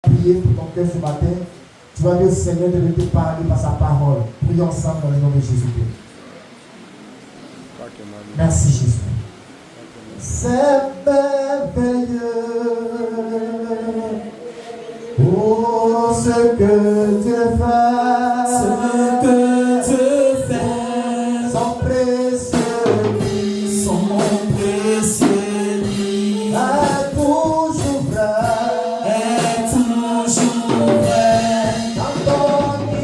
Prier pour ton cœur ce matin. Tu vas dire au Seigneur de te parler par sa parole. Prions ensemble dans le nom de Jésus-Christ. Merci Jésus. C'est merveilleux. Oh, ce que tu fais. Ce que tu fais. Son précieux lit. Son précieux lit. Est toujours vrai. Est toujours vrai. Quand on y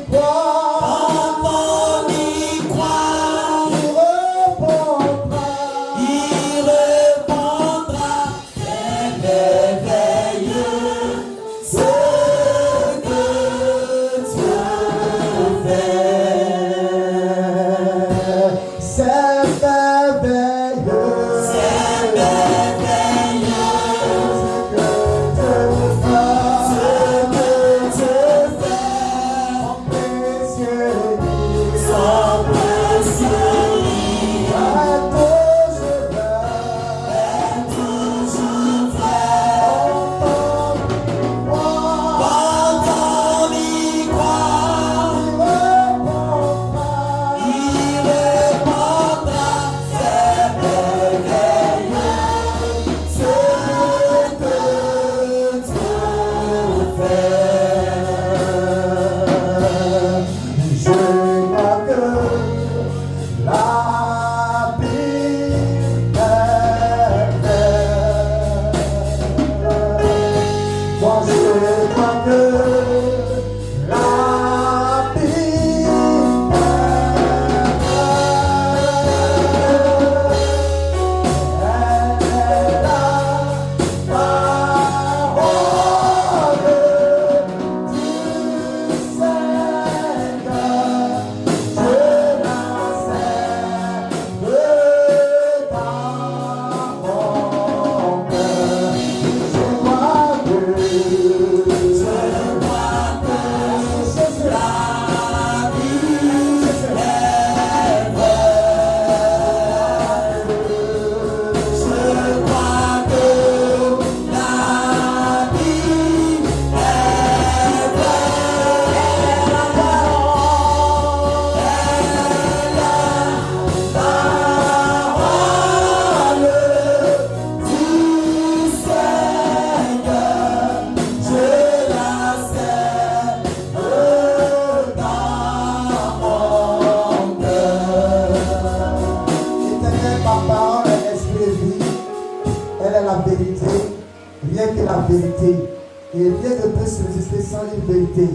croit. Quand on y croit. Il répondra. C'est merveilleux. Ce que tu fais. C'est merveilleux. C'est merveilleux. Ce que tu fais. Ce que tu fais. Mon précieux lit. Son précieux lit. Est toujours vrai. Est toujours vrai. Quand on y croit. Quand on y croit, Il répondra. il répondra. C'est merveilleux. Ce que tu fais. Je crois que la Bible est vraie. Moi je crois que la Bible est la parole du Seigneur. Je la sais dans mon cœur. Je crois que La Bible est vraie. Je crois que la Bible est vraie. La parole du Seigneur. Je la sais dans mon cœur. Éternel, ma parole est esprit et vie. Elle est la vérité, rien que la vérité. Et rien ne peut subsister sans une vérité.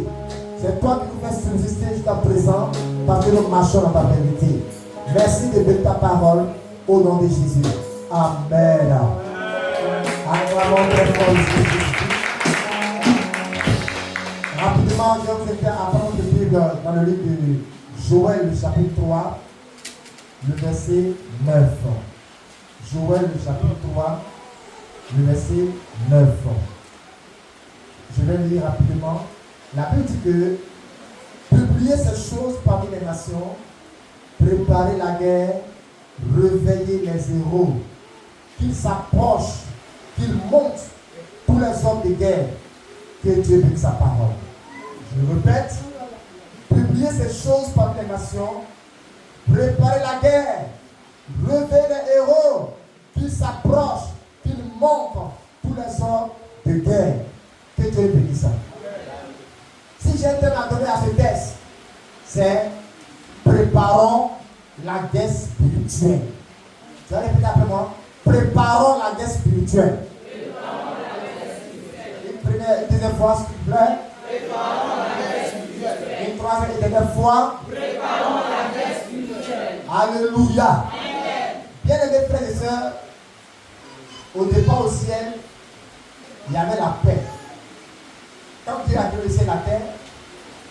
C'est toi qui nous fais subsister jusqu'à présent parce que nous marchons dans ta vérité. Merci de bénir ta parole au nom de Jésus. Amen. Acclamons très fort Jésus. Rapidement, je vais vous faire apprendre de lire dans le livre de Joël, le chapitre 3, le verset 9. Joël, le chapitre 3, le verset 9. Je vais lire rapidement. La Bible dit que publiez ces choses parmi les nations, préparez la guerre, réveillez les héros, qu'ils s'approchent, qu'ils montent tous les hommes de guerre, que Dieu bénisse sa parole. Je répète, publiez ces choses parmi les nations, préparez la guerre, réveillez les héros, qu'ils s'approchent, qu'ils montent tous les hommes de guerre. Que Dieu bénisse ça. Si j'ai un thème à donner à ce texte, c'est préparons la guerre spirituelle. Tu vas répéter après moi. Préparons la guerre spirituelle. Une première, une deuxième fois, s'il vous plaît. Une troisième et dernière fois. Alléluia. Bien-aimés frères et sœurs, au départ au ciel, il y avait la paix. Quand Dieu a créé le ciel et la terre,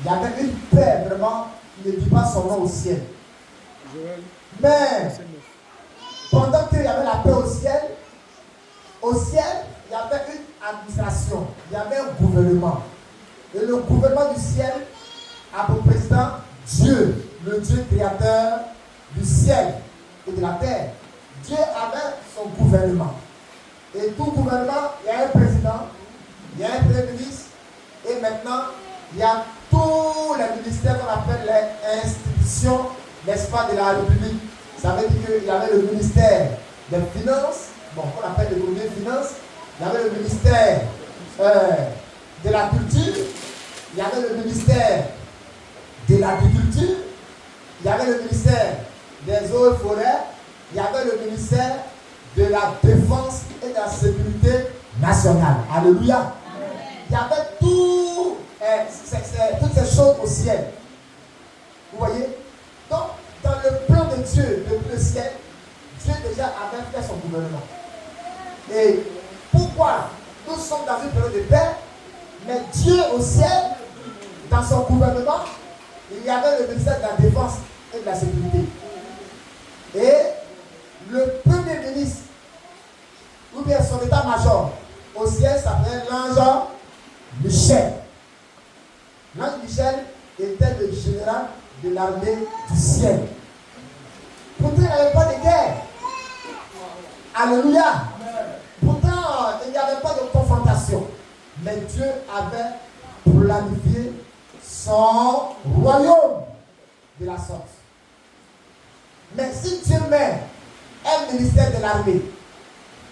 il y avait une paix vraiment qui ne dit pas son nom au ciel. Mais pendant qu'il y avait la paix au ciel, il y avait une administration, il y avait un gouvernement. Et le gouvernement du ciel a pour président Dieu, le Dieu créateur du ciel et de la terre. Dieu avait son gouvernement. Et tout gouvernement, il y a un président, il y a un premier ministre, Et maintenant, il y a tous les ministères qu'on appelle les institutions, n'est-ce pas, de la République. Ça veut dire qu'il y avait le ministère des Finances, bon, qu'on appelle l'économie et finances. Il y avait le ministère de la Culture. Il y avait le ministère de l'Agriculture. Il y avait le ministère des Eaux et Forêts. Il y avait le ministère de la Défense et de la Sécurité nationale. Alléluia. Il y avait toutes ces choses au ciel. Vous voyez? Donc, dans le plan de Dieu, depuis le ciel, Dieu déjà avait fait son gouvernement. Et pourquoi nous sommes dans une période de paix, mais Dieu au ciel, dans son gouvernement, il y avait le ministère de la Défense et de la Sécurité. Et le premier ministre, ou bien son état-major, au ciel s'appelait l'ange Michel. L'ange Michel était le général de l'armée du ciel. Pourtant, il n'y avait pas de guerre. Alléluia. Pourtant, il n'y avait pas de confrontation. Mais Dieu avait planifié son royaume de la sorte. Mais si Dieu met un ministère de l'armée,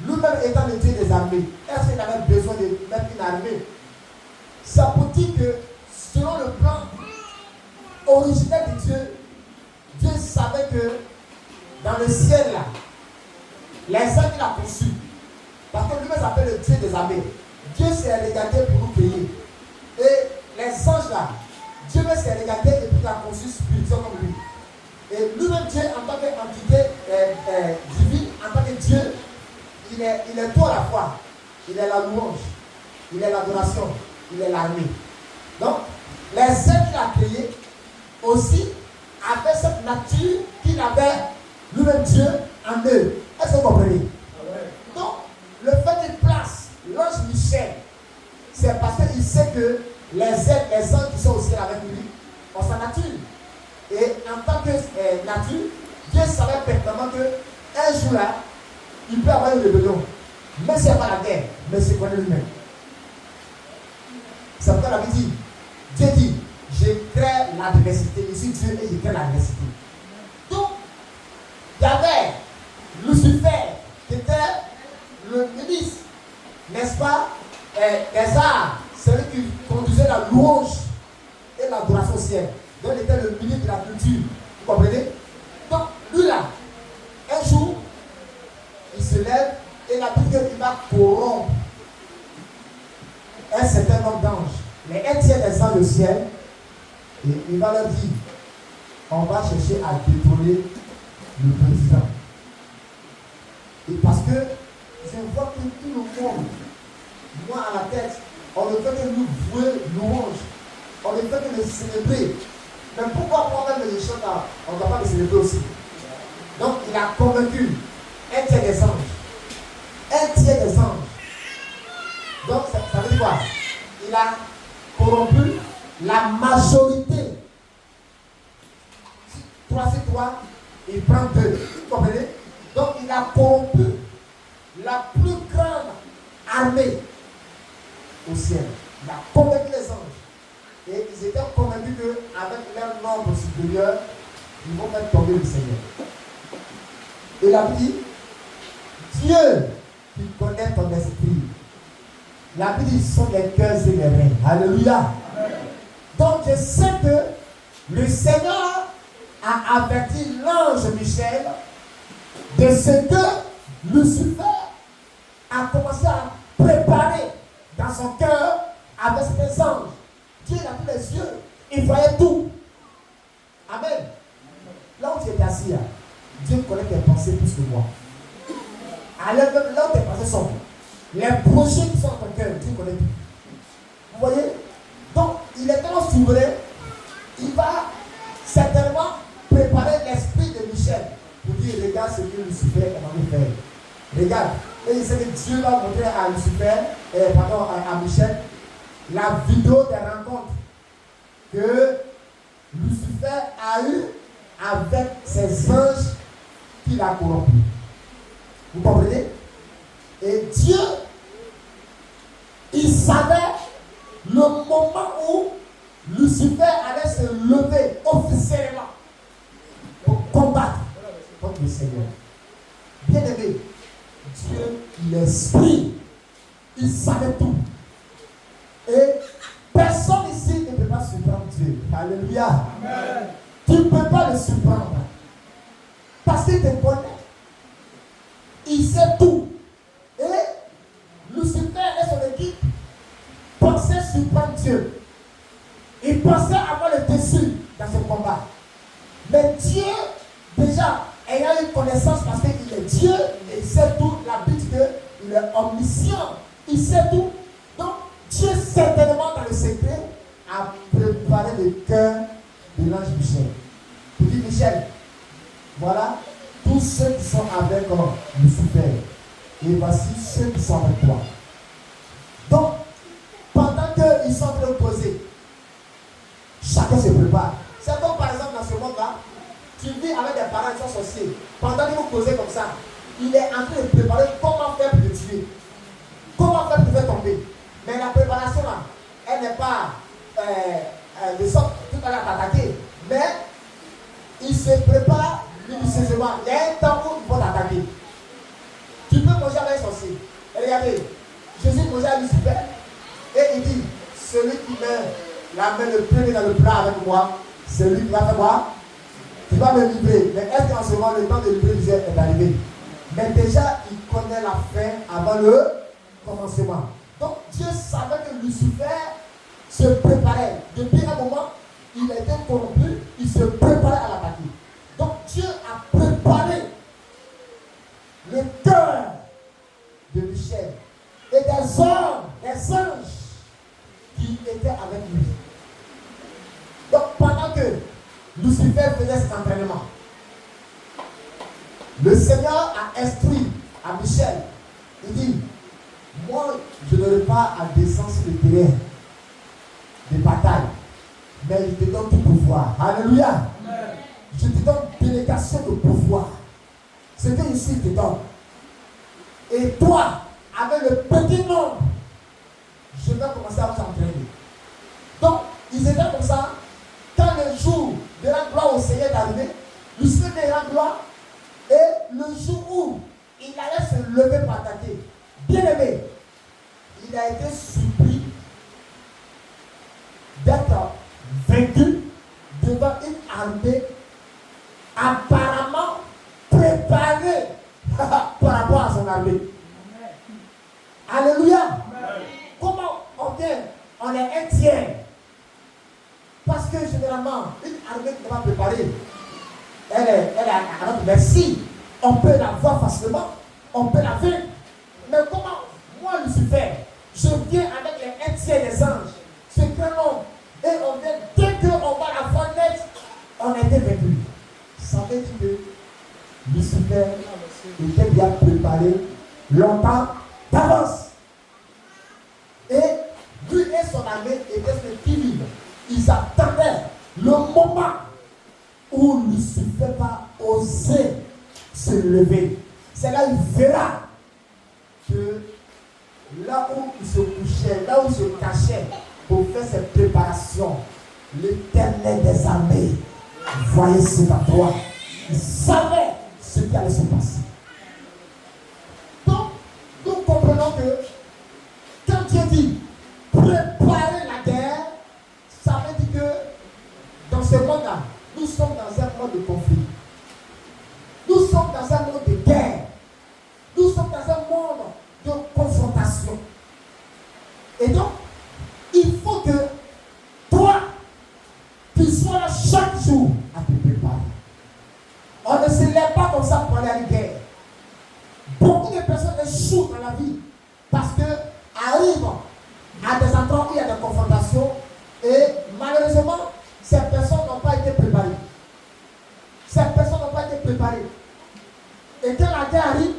lui-même étant le Dieu des armées, est-ce qu'il avait besoin de mettre une armée? Ça pour dire que selon le plan originel de Dieu, Dieu savait que dans le ciel là, les anges qu'il a conçus, parce que lui-même s'appelle le Dieu des armées, Dieu s'est regardé pour nous créer. Et les anges là, Dieu s'est regardé et puis il a conçu spirituel comme lui. Et lui-même Dieu en tant qu'entité divine, en tant que Dieu, il est tout à la fois. Il est la louange, il est l'adoration, il est l'armée. Donc, les êtres qu'il a créés aussi avaient cette nature qu'il avait lui-même Dieu en eux. Est-ce que vous comprenez? Donc, le fait qu'il place l'ange Michel, c'est parce qu'il sait que les êtres, les anges qui sont au ciel avec lui, ont sa nature. Et en tant que nature, Dieu savait pertinemment qu'un jour là, il peut avoir une rébellion. Mais ce n'est pas la guerre, mais c'est connaît lui-même. C'est pourquoi la Bible dit, Dieu dit, je crée l'adversité. Ici Dieu et je crée l'adversité. Donc, il y avait Lucifer qui était le ministre, n'est-ce pas, des arts, celui qui conduisait la louange et l'adoration au ciel. Donc il était le ministre de la culture. Vous comprenez? Donc lui là, un jour, il se lève et la Bible dit qu'il va corrompre un certain nombre d'anges. Les un tiers des anges du ciel, et il va leur dire, on va chercher à détrôner le président. Et parce que je vois que tout le monde, moi à la tête, on ne fait que nous vouer louange, on ne fait que le célébrer. Mais pourquoi moi-même les chante, on ne doit pas le célébrer aussi? Donc il a convaincu un tiers des anges. Un tiers des anges. Donc ça veut dire quoi? Il a corrompu la majorité. 3 sur 3, il prend 2. Vous comprenez? Donc il a corrompu la plus grande armée au ciel. Il a convaincu les anges. Et ils étaient convaincus qu'avec leur nombre supérieur, ils vont faire tomber le Seigneur. Et la Bible dit, Dieu qui connaît ton esprit. La Bible dit, ce sont les cœurs et les reins. Alléluia. Donc je sais que le Seigneur a averti l'ange Michel de ce que Lucifer a commencé à préparer dans son cœur avec ses anges. Dieu a tous les yeux, il voyait tout. Amen. Là où tu étais assis, Dieu connaît tes pensées plus que moi. Alors là où tes pensées sont, les projets qui sont dans ton cœur, Dieu connaît tout. Vous voyez? Donc, il est tellement souverain, il va certainement préparer l'esprit de Michel pour dire, regarde ce que Lucifer est en train de faire. Regarde. Et il sait que Dieu va montrer à Lucifer, à Michel, la vidéo des rencontres que Lucifer a eu avec ses anges qu'il a corrompus. Vous comprenez? Et Dieu, il savait le moment où Lucifer allait se lever officiellement pour combattre contre le Seigneur. Bien aimé, Dieu, l'Esprit, il savait tout. Et personne ici ne peut pas surprendre Dieu. Alléluia. Amen. Tu ne peux pas le surprendre. Parce qu'il te connaît. Il sait tout. Et Lucifer et son équipe pensaient surprendre Dieu. Ils pensaient avoir le dessus dans ce combat. Mais Dieu, déjà, ayant une connaissance parce qu'il est Dieu, et il sait tout, la Bible dit qu'il est omniscient, il sait tout. Donc, Dieu, certainement dans le secret, a préparé le cœur de l'ange Michel. Il dit, Michel, voilà tous ceux qui sont avec Lucifer. Et voici ceux qui sont avec toi. Donc, pendant qu'ils sont en train de poser, chacun se prépare. C'est comme par exemple dans ce monde-là, tu vis avec des parents qui sont sorciers. Pendant qu'ils vous posez comme ça, il est en train de préparer comment faire pour te tuer. Comment faire pour te faire tomber. Mais la préparation là, elle n'est pas de sorte tout à l'heure t'attaquer. Mais il se prépare minutieusement. Il y a un temps où il faut t'attaquer. Tu peux manger avec un sorcier. Et regardez, Jésus mangeait à Lucifer. Et il dit, celui qui met la main le premier dans le plat avec moi, c'est lui qui va faire quoi? Qui va me livrer. Mais est-ce qu'en ce moment, le temps de livrer est arrivé? Mais déjà, il connaît la fin avant le commencement. Donc, Dieu savait que Lucifer se préparait. Depuis un moment, il était corrompu, il se préparait à l'attaquer. Donc, Dieu a préparé le cœur de Michel et des hommes, des anges qui étaient avec lui. Donc, pendant que Lucifer faisait cet entraînement, le Seigneur a instruit à Michel. Il dit, moi, je n'aurai pas à descendre sur le terrain de bataille, mais je te donne tout pouvoir. Alléluia. Amen. Je te donne délégation de pouvoir. Ce que ici te donne. Et toi, avec le petit nombre, je vais commencer à vous entraîner. Donc, ils étaient comme ça. Quand le jour de la gloire au Seigneur est arrivé, Lucifer est la gloire. Et le jour où il allait se lever pour attaquer, bien aimé, il a été surpris d'être vaincu devant une armée apparemment préparée par rapport à son armée. Alléluia. Amen. Comment on vient? On est un tiers. Parce que généralement, une armée qui n'est pas préparée, elle est à notre merci. On peut la voir facilement, on peut la vaincre. Mais comment, moi Lucifer, je viens avec les un tiers des anges, ce grand nombre, et on vient, dès qu'on va la voir net, on a été vaincu. Ça veut dire que Lucifer était bien préparé longtemps d'avance. Et lui et son armée étaient sur le qui-vive. Ils attendaient le moment où Lucifer va oser se lever. C'est là qu'il verra que là où il se couchait, là où il se cachait pour faire ses préparations, l'Éternel des armées voyait cet endroit. Il savait ce qui allait se passer. Donc, nous comprenons que quand Dieu dit préparer la guerre, ça veut dire que dans ce monde-là, nous sommes dans un monde de conflit. Nous sommes dans un monde de guerre. Nous sommes dans un monde de confrontation. Et donc, il faut que toi, tu sois là chaque jour à te préparer. On ne se lève pas comme ça pour aller à la guerre. Beaucoup de personnes échouent dans la vie parce que arrivent à des endroits où il y a des confrontations et malheureusement, ces personnes n'ont pas été préparées. Ces personnes n'ont pas été préparées. Et quand la guerre arrive,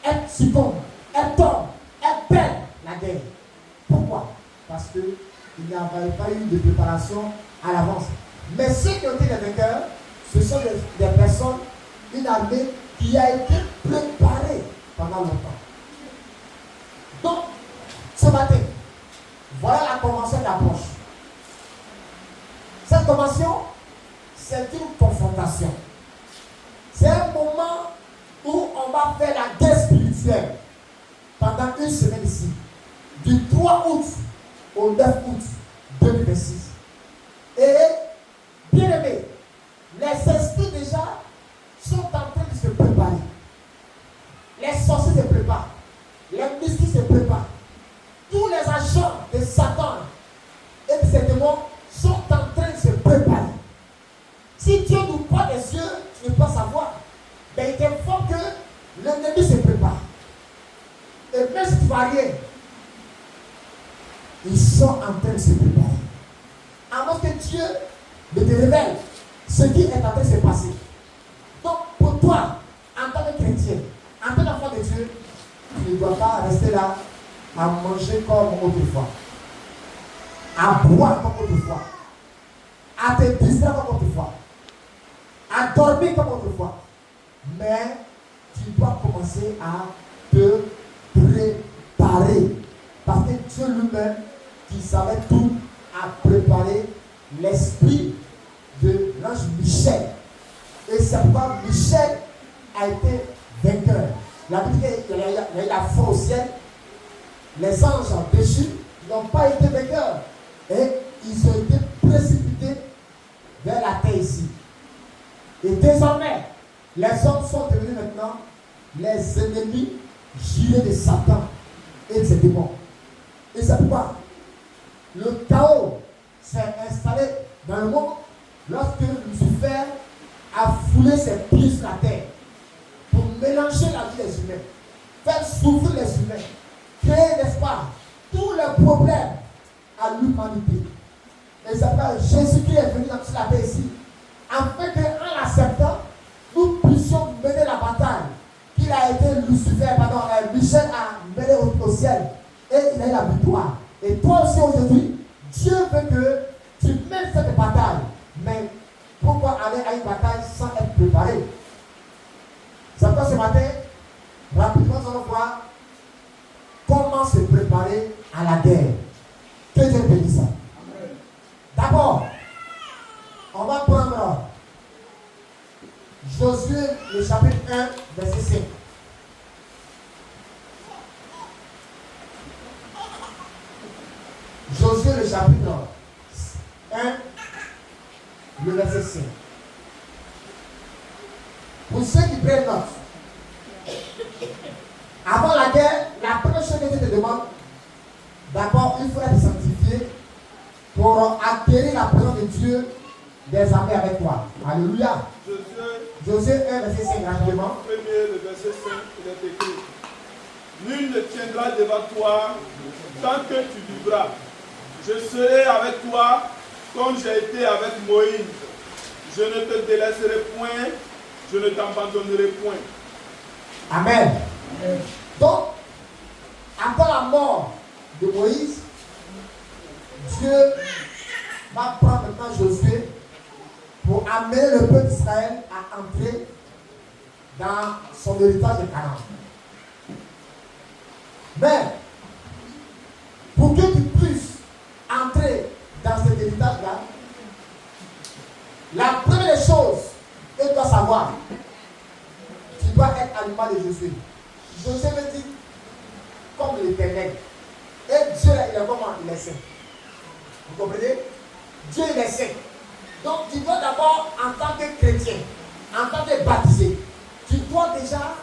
elles succombent, elles tombent, elles perdent la guerre. Pourquoi? Parce qu'il n'y avait pas eu de préparation à l'avance. Mais ceux qui ont été les vainqueurs, ce sont des personnes, une armée qui a été préparée pendant longtemps. Donc, ce matin, Voilà la convention d'approche. Cette convention, c'est une confrontation. C'est un moment où on va faire la guerre spirituelle pendant une semaine ici, du 3 août au 9 août 2026. Et, bien aimés, les esprits déjà sont en train de se préparer. Les sorciers se préparent. Les mystiques se préparent. Tous les agents de Satan et de ses démons sont en train de se préparer. Si Dieu nous prend les yeux, tu ne peux pas savoir. Mais il t'informe que l'ennemi se prépare. Et même si tu ne vois rien, ils sont en train de se préparer. Avant que Dieu ne te révèle ce qui est en train de se passer. Donc, pour toi, en tant que chrétien, en tant qu'enfant de Dieu, tu ne dois pas rester là à manger comme autrefois, à boire comme autrefois, à te distraire comme autrefois, à dormir comme autrefois. Mais tu dois commencer à te préparer. Parce que Dieu lui-même, qui savait tout, a préparé l'esprit de l'ange Michel. Et c'est pourquoi Michel a été vainqueur. La Bible dit qu'il y a eu la foi au ciel. Les anges déchus n'ont pas été vainqueurs. Et ils ont été précipités vers la terre ici. Et désormais, les hommes sont devenus maintenant les ennemis jurés de Satan et de ses démons. Et c'est pourquoi le chaos s'est installé dans le monde lorsque Lucifer a foulé ses pieds sur la terre pour mélanger la vie des humains, faire souffrir les humains, créer, n'est-ce pas, tous les problèmes à l'humanité. Et c'est pourquoi Jésus-Christ est venu sur la terre ici, afin qu'en l'acceptant, nous puissions mener la bataille qu'il a été Michel a mené au ciel et il a eu la victoire. Et toi aussi aujourd'hui, Dieu veut que tu mènes cette bataille. Mais pourquoi aller à une bataille sans être préparé? C'est pourquoi ce matin, rapidement, nous allons voir comment se préparer à la guerre. Que Dieu bénisse ça. D'abord, on va prendre Josué, le chapitre 1, verset 5. Josué, le chapitre 1, le verset 5. Pour ceux qui prennent note, avant la guerre, la première chose que Dieu te demande, d'abord, il faut être sanctifié pour acquérir la présence de Dieu des armées avec toi. Alléluia. Josué 1, verset 5, rapidement. Le verset 5, il est écrit: nul ne tiendra devant toi tant que tu vivras. Je serai avec toi comme j'ai été avec Moïse. Je ne te délaisserai point, je ne t'abandonnerai point. Amen. Amen. Donc, après la mort de Moïse, Dieu va prendre maintenant Josué pour amener le peuple d'Israël à entrer dans son héritage de Canaan. Mais, pour que tu puisses entrer dans cet héritage-là, la première chose que tu dois savoir, tu dois être à l'image de Josué. Josué veut dire comme l'Éternel. Et Dieu, il est comment? Il est saint. Vous comprenez? Dieu, il est saint. Donc, tu dois d'abord, en tant que chrétien, en tant que baptisé, tu dois déjà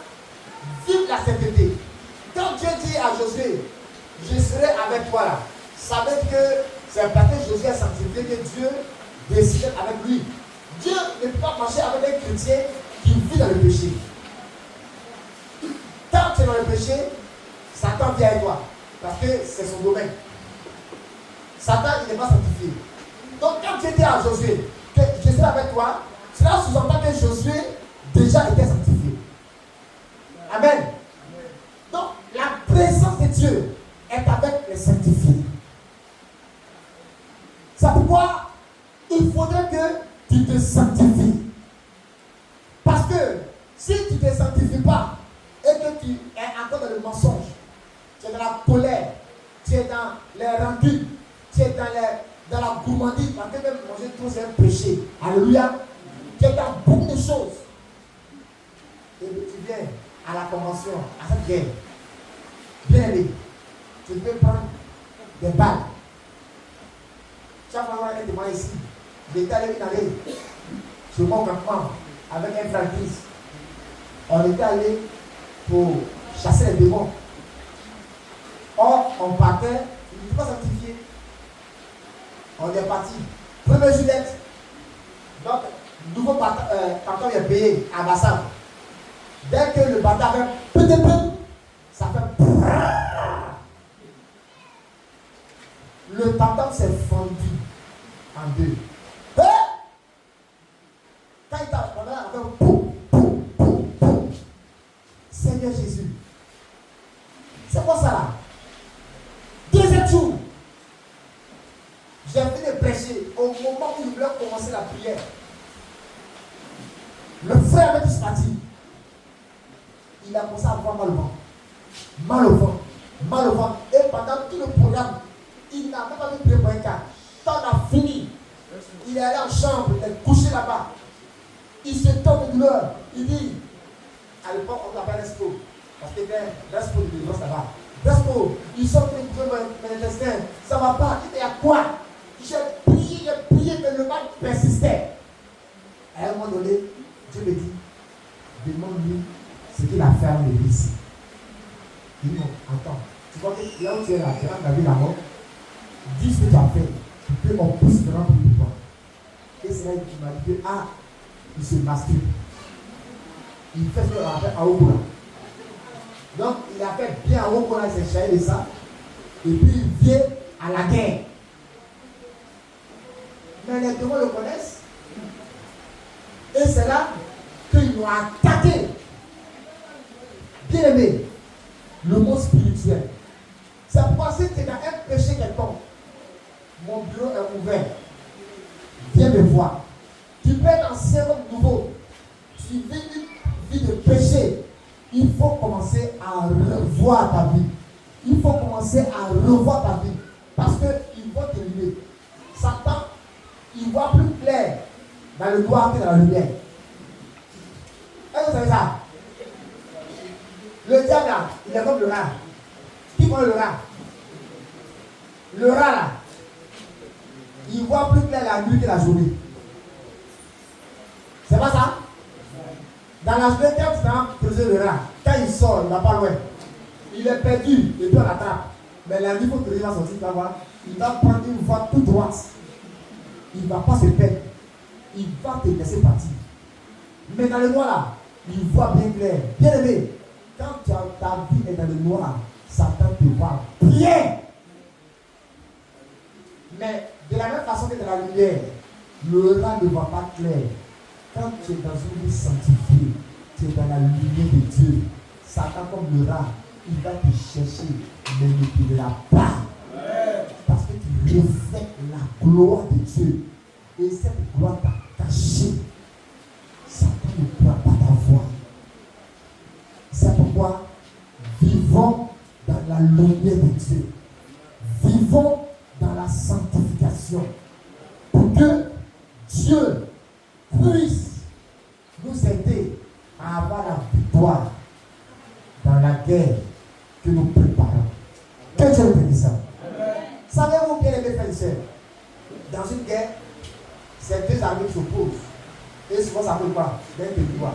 vivre la sainteté. Quand Dieu dit à Josué, je serai avec toi là, ça veut dire que c'est parce que Josué est sanctifié que Dieu décide avec lui. Dieu ne peut pas marcher avec un chrétien qui vit dans le péché. Quand tu es dans le péché, Satan vient avec toi, parce que c'est son domaine. Satan, il n'est pas sanctifié. Donc quand Dieu dit à Josué que je serai avec toi, cela sous-entend que Josué déjà était sanctifié. Amen. Donc la présence de Dieu est avec les sanctifiés. C'est pourquoi il faudrait que tu te sanctifies. Parce que si tu ne te sanctifies pas et que tu es encore dans le mensonge, tu es dans la colère, tu es dans les rancunes, dans la gourmandise, parce que même manger trop c'est un péché. Alléluia. Tu es dans beaucoup de choses. Et tu viens à la convention, à cette guerre. Bien aimé, tu peux prendre des balles. Chaque fois qu'on est témoin ici, j'étais allé une année sur mon campement avec un frère Christ. On était allé pour chasser les démons. Or, on partait, il n'était pas sanctifié. On est parti. 1er juillet. Donc, nouveau canton est payé à Bassam. Dès que le bâtard fait petit peu, ça fait. Le canton s'est fondu en deux. Quand il t'a fait poum, poum, poum, poum. Seigneur Jésus. C'est quoi ça là? Deuxième jour. J'ai fini de prêcher au moment où il voulait commencer la prière. Le frère avait disparti. Il a commencé à avoir mal au ventre. Mal au ventre. Mal au ventre. Et pendant tout le programme, il n'a même pas vu prier pour un cas. Quand on a fini, il est allé en chambre, il est couché là-bas. Il se tombe de douleur. Il dit, à l'époque, on l'appelle Respo. Parce qu'il y avait Respo de délivrance là-bas. Respo, ils sont venus trouver mes intestins. Ça ne va pas. Il dit, il y a quoi? J'ai prié que le mal persistait. À un moment donné, Dieu me dit, demande-lui ce qu'il a fait à l'église. Il dit, non, attends. Tu vois que là où tu es là, tu as la vie là-bas, dis ce que tu as fait. Puis on pousse vraiment plus de toi. Et c'est là qu'il m'a dit, ah, il se masturbe. Il fait ce qu'on appelle à Ogola. Donc, il a fait bien à Ogola, il s'est chaillé de ça. Et puis, il vient à la guerre. Mais les démons le connaissent. Et c'est là qu'ils l'ont attaqué. Bien aimé, le mot spirituel. C'est pourquoi si tu es dans un péché quelconque, mon bureau est ouvert. Viens me voir. Tu peux être ancien ou nouveau. Tu vis une vie de péché. Il faut commencer à revoir ta vie. Il faut commencer à revoir ta vie. Parce qu'il va te lier. Satan, il voit plus clair dans le noir que dans la lumière. Est-ce que vous savez ça? Le diable là, il est comme le rat. Qui connaît le rat? Le rat là, il voit plus clair la nuit que la journée. C'est pas ça? Dans la journée, quand tu as creusé le rat, quand il sort, il va pas loin. Il est perdu et puis on l'attrape. Mais la nuit, il faut que il va sortir, tu vas voir. Il va prendre une voie toute droite. Il ne va pas se perdre. Il va te laisser partir. Mais dans le noir là, il voit bien clair. Bien aimé, quand ta vie est dans le noir, Satan te voit bien. Mais de la même façon que dans la lumière, le rat ne voit pas clair. Quand tu es dans une vie sanctifiée, tu es dans la lumière de Dieu. Satan, comme le rat, il va te chercher, mais ne te verra pas. Parce que tu reflètes la gloire de Dieu. Et cette gloire t'a caché. Satan ne prend pas ta voix. C'est pourquoi vivons dans la lumière de Dieu. Vivons dans la sanctification. Pour que Dieu puisse nous aider à avoir la victoire dans la guerre que nous préparons. Que Dieu nous bénisse. Savez-vous bien aimés frères et sœurs, dans une guerre, ces deux armées qui s'opposent. Et souvent ça peut quoi? D'un territoire.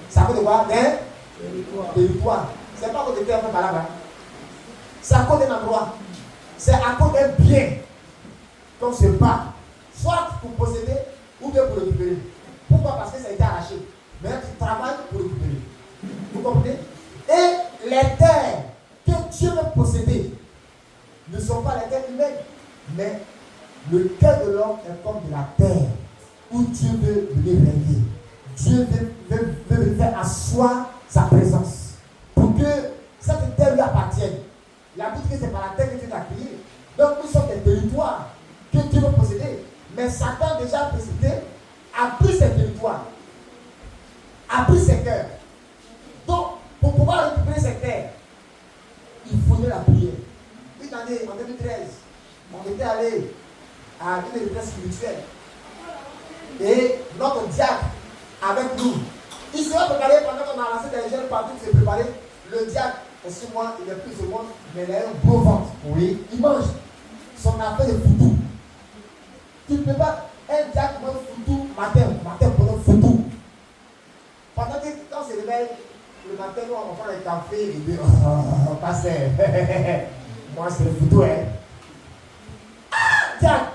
Ça peut de quoi? D'un territoire. C'est pas à cause de terre par là-bas. C'est à cause d'un endroit. C'est à cause d'un bien qu'on se bat. Soit pour posséder ou bien pour récupérer. Pourquoi? Parce que ça a été arraché. Maintenant tu travailles pour récupérer. Vous comprenez? Et les terres que Dieu veut posséder ne sont pas les terres humaines. Mais le cœur de l'homme est comme de la terre où Dieu veut venir régner. Dieu veut faire asseoir sa présence pour que cette terre lui appartienne. La Bible dit que c'est par la terre que Dieu t'a créé. Donc nous sommes des territoires que Dieu veut posséder. Mais Satan déjà précédé a pris ses territoires, a pris ses cœurs. Donc pour pouvoir récupérer ces terres, il faudrait la prière. Une année, en 2013, on était allé à une retraite spirituelle. Et notre diacre, avec nous, il s'est préparé pendant qu'on a lancé des jeunes partout, il s'est préparé. Le diacre, excuse-moi, il est plus au monde, mais il a un beau ventre. Oui, il mange. Son affaire est foutu. Tu ne peux pas, un diacre mange foutu matin pour un foutu. Pendant que quand on se réveille, le matin, nous, on prend le café et dit, oh, pasteur, moi c'est le foutu, hein. Ah, diacre!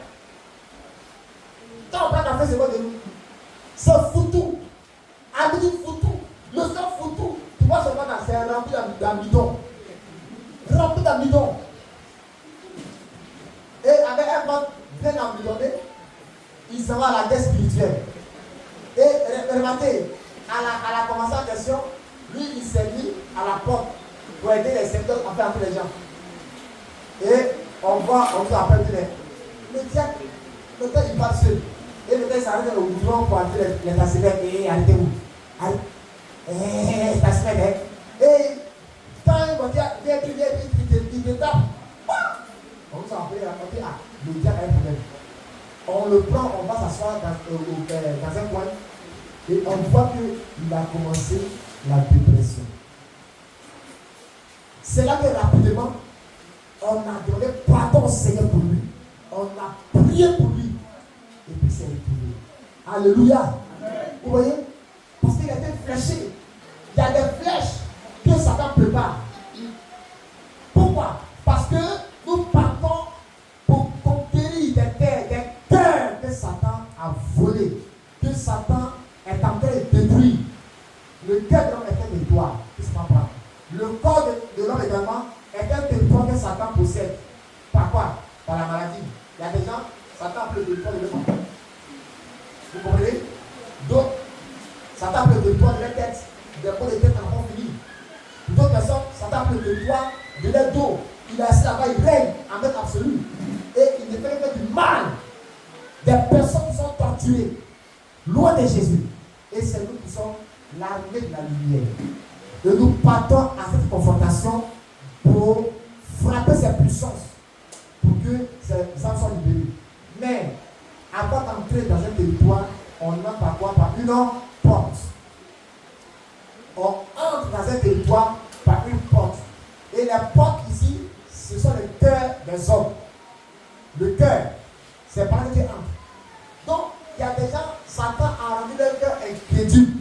Quand on prend le café, c'est quoi de nous? C'est foutu. Habitude foutu. Le sang foutu. Tu vois seulement dans c'est rempli d'amidon. Rempli d'amidon. Et avec un ventre bien amidonné, il s'en va à la guerre spirituelle. Et remarquez, à la commencée en question, lui il s'est mis à la porte pour aider les secteurs à faire entrer les gens. Et on voit, on nous appelle le diacre, le temps il passe seul. Et le temps il s'arrête au goudron pour entrer les tassimètres. Et arrêtez-vous. Arrêtez. Tassimètres. Et quand il va dire, il te tape. On nous appelle, le diacre a un problème. On le prend, on va s'asseoir dans un coin. Et on voit qu'il a commencé la dépression. C'est là que rapidement, on a donné pardon au Seigneur pour lui. On a prié pour lui. Et puis c'est retrouvé. Alléluia. Vous voyez? Parce qu'il a été fléché. Il y a des flèches que Satan prépare. Pourquoi? Parce que nous partons pour conquérir des terres, des cœurs que Satan a volés. Que Satan est en train de détruire. Le cœur de l'homme est un territoire. Le corps de l'homme également est un territoire que Satan possède. Par quoi? Par la maladie. Il y a des gens, Satan appelle le territoire de l'homme. Vous comprenez? Donc, Satan appelle le territoire de la tête. Des pots de tête en font finir. Pour d'autres personnes, Satan appelle le territoire de l'air d'eau. Il est assis là-bas, il règne en maître absolu. Et il ne fait que du mal. Des personnes qui sont torturées, loin de Jésus. Et c'est nous qui sommes l'armée de la lumière. Et nous partons à cette confrontation pour frapper ces puissances, pour que ces âmes soient libérées. Mais avant d'entrer dans un territoire, on entre par quoi? Par une porte. On entre dans un territoire par une porte. Et les portes ici, ce sont les cœurs des hommes. Le cœur, c'est par là que tu entres. Donc, il y a des gens, Satan a rendu leur cœur incrédule.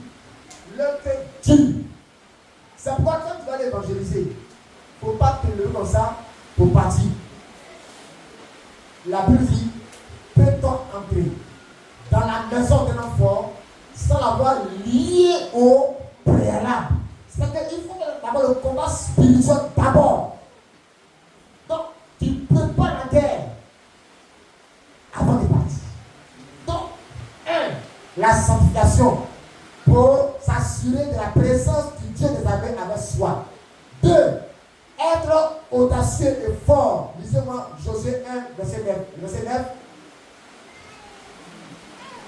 Leur cœur dur. C'est pourquoi quand tu vas l'évangéliser, il ne faut pas te lever comme ça pour partir. La Bible dit, peut-on entrer dans la maison d'un homme fort sans l'avoir lié au préalable? C'est-à-dire qu'il faut d'abord le combat spirituel d'abord. Donc, tu prépares la guerre avant de partir. Donc, la sanctification pour s'assurer de la présence du Dieu des armées avec soi. 2. Être audacieux et fort. Lisez-moi Josué 1, verset 9. Le verset 9.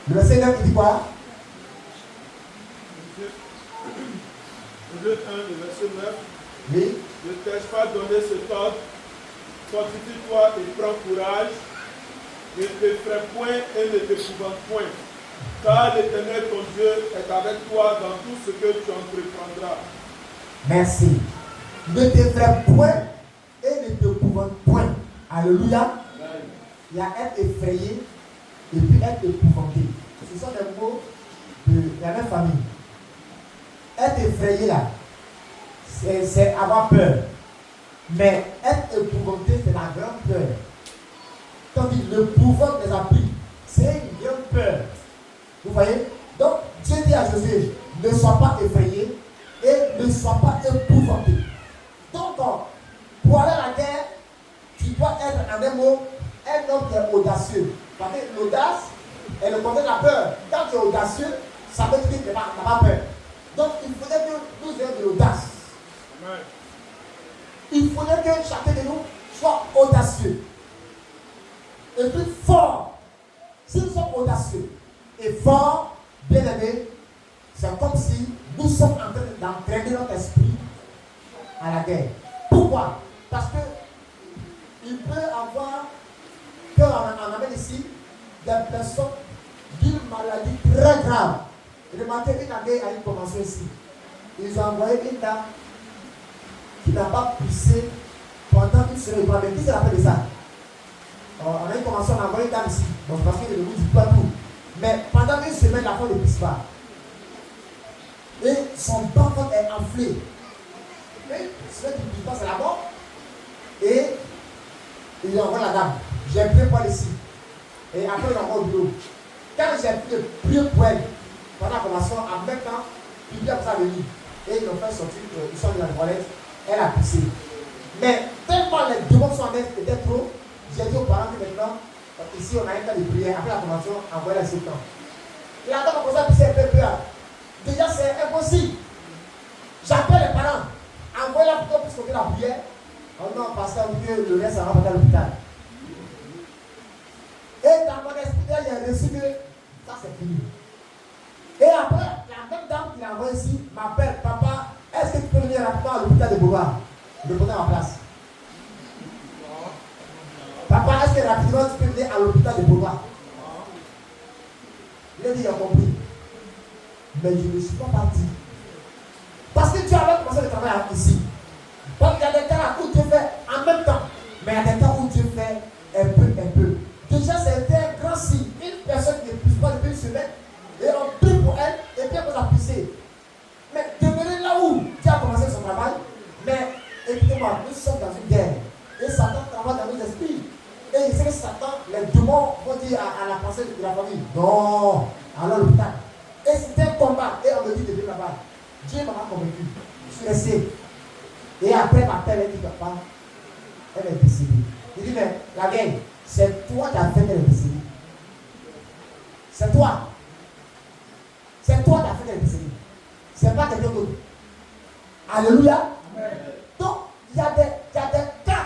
Le verset 9, il dit quoi? Josué 1, le verset 9. Oui. Ne t'ai-je pas donné cet ordre? Fortifie-toi et prends courage. Ne t'effraie point et ne t'épouvante point. Car l'Éternel, ton Dieu, est avec toi dans tout ce que tu entreprendras. Merci. Ne t'effraie point et ne t'épouvante point. Alléluia. Il y a être effrayé et puis être épouvanté. Ce sont des mots de la même famille. Être effrayé là, c'est avoir peur. Mais être épouvanté, c'est la grande peur. Tandis que le pouvoir des appris, c'est une grande peur. Vous voyez? Donc, Dieu dit à Josué, ne sois pas effrayé et ne sois pas épouvanté. Donc, pour aller à la guerre, tu dois être en un mot, un homme qui est audacieux. Parce que l'audace est le contraire de la peur. Quand tu es audacieux, ça veut dire que tu n'as pas peur. Donc, il faudrait que nous ayons de l'audace. Il faudrait que chacun de nous soit audacieux. Et puis fort. Si nous sommes audacieux et forts, bien aimés, c'est comme si nous sommes en train d'entraîner notre esprit à la guerre. Pourquoi? Parce que il peut avoir en amène ici des personnes d'une maladie très grave. Remarquez, une année a une convention ici. Ils ont envoyé une dame qui n'a pas poussé pendant une semaine. Mais qui se rappelle de ça? On a une convention, on a envoyé une dame ici. Donc parce qu'il est venu du plateau. Mais pendant une semaine, la femme ne pousse pas. Et son ventre est enflé. Et celui qui ne pousse pas, c'est la mort. Et il envoie la dame. J'ai prié pour elle ici. Et après, il envoie au bureau. Quand j'ai prié pour elle, pendant la formation, en même temps, il a ça venir. Et ils l'ont fait sortir, ils sont dans la toilette, elle a poussé. Mais tellement les demandes sont en train d'être trop, j'ai dit aux parents que maintenant, ici on a un temps de prière, après la formation, envoyez la septembre. La dame a commencé à pousser un peu peur. Déjà c'est impossible. J'appelle les parents, envoyez la plutôt pour sauter la prière. Oh non, parce que le reste, ça va pas à l'hôpital. Et dans mon esprit, j'ai reçu que ça c'est fini. Et après, la même dame qui l'a envoyé ici m'appelle, papa, est-ce que tu peux venir rapidement à l'hôpital de Beauvoir? Je vais à ma place. Papa, est-ce que rapidement tu peux venir à l'hôpital de Beauvoir? Il a dit, il a compris. Mais je ne suis pas parti. Parce que tu avais commencé le travail ici. Donc il y a des cas où Dieu fait en même temps. Mais il y a des cas où Dieu fait un peu. Déjà, c'était un grand signe. Une personne qui ne pousse pas depuis une semaine, et on prie pour elle, et puis elle va la pousser. Mais demeurez là où tu as commencé son travail. Mais écoutez-moi, nous sommes dans une guerre. Et Satan travaille dans nos esprits. Et il sait que Satan, les démons vont dire à la pensée de la famille, non, alors l'hôpital. Et c'était un combat. Et on me dit de venir là-bas. Dieu m'a convaincu. Je suis resté. Et après, ma père, elle dit, papa, elle est décédée. Il dit, mais la guerre, c'est toi qui as fait qu'elle est décédée. C'est toi. C'est toi qui as fait qu'elle est décédée. C'est pas quelqu'un d'autre. Alléluia. Amen. Donc, il y a des cas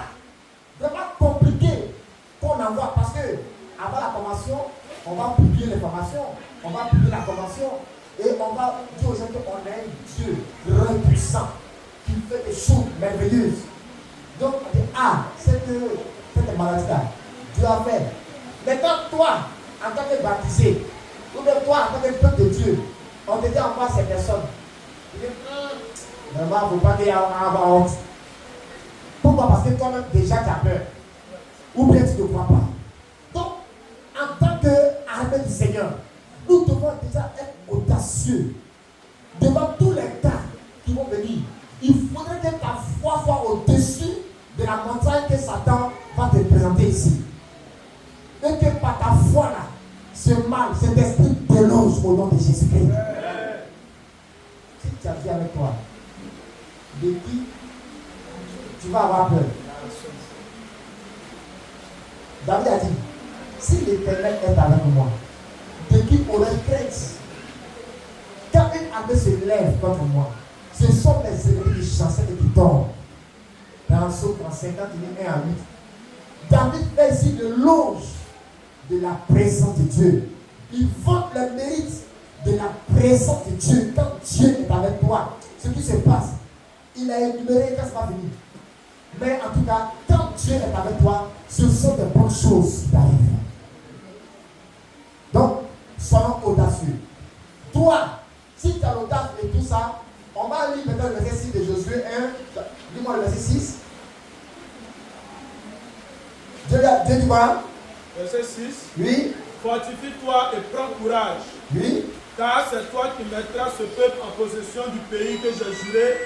vraiment compliqués qu'on envoie parce que avant la formation, on va publier les formations, on va publier la formation et on va dire aux gens qu'on a un Dieu grand puissant qui fait des choses merveilleuses. Donc, on dit, cette maladie-là, Dieu a fait. Maintenant, toi, en tant que baptisé, ou même toi, en tant que peuple de Dieu, on te dit envoie ces personnes. Tu dis, vraiment, il ne faut pas qu'il y ait honte. Pourquoi? Parce que toi-même, déjà, tu as peur. Ou bien tu ne crois pas. Donc, en tant qu'armée du Seigneur, nous devons déjà être audacieux devant tous les cas qui vont venir. Il faudrait que ta foi soit au-dessus de la montagne que Satan va te présenter ici. Et que par ta foi là, ce mal, cet esprit déloge au nom de Jésus-Christ. Si tu as dit avec toi, de qui tu vas avoir peur? David a dit, si l'Éternel est avec moi, de qui aurais-je crainte? Quand une armée se lève contre moi, ce sont mes ennemis qui chancent et qui tombent. Dans le psaume 35, 1 à 8. David fait ici de l'ange de la présence de Dieu. Il vante le mérite de la présence de Dieu. Quand Dieu est avec toi, ce qui se passe, il a énuméré quand ça va venir. Mais en tout cas, quand Dieu est avec toi, ce sont des bonnes choses qui arrivent. Donc, soyons audacieux. Toi, si tu as l'audace et tout ça, on va lire maintenant le verset 6 de Josué 1. Dis-moi le verset 6. Dieu dit quoi? Verset 6. Oui. Fortifie-toi et prends courage. Oui. Car c'est toi qui mettras ce peuple en possession du pays que j'ai juré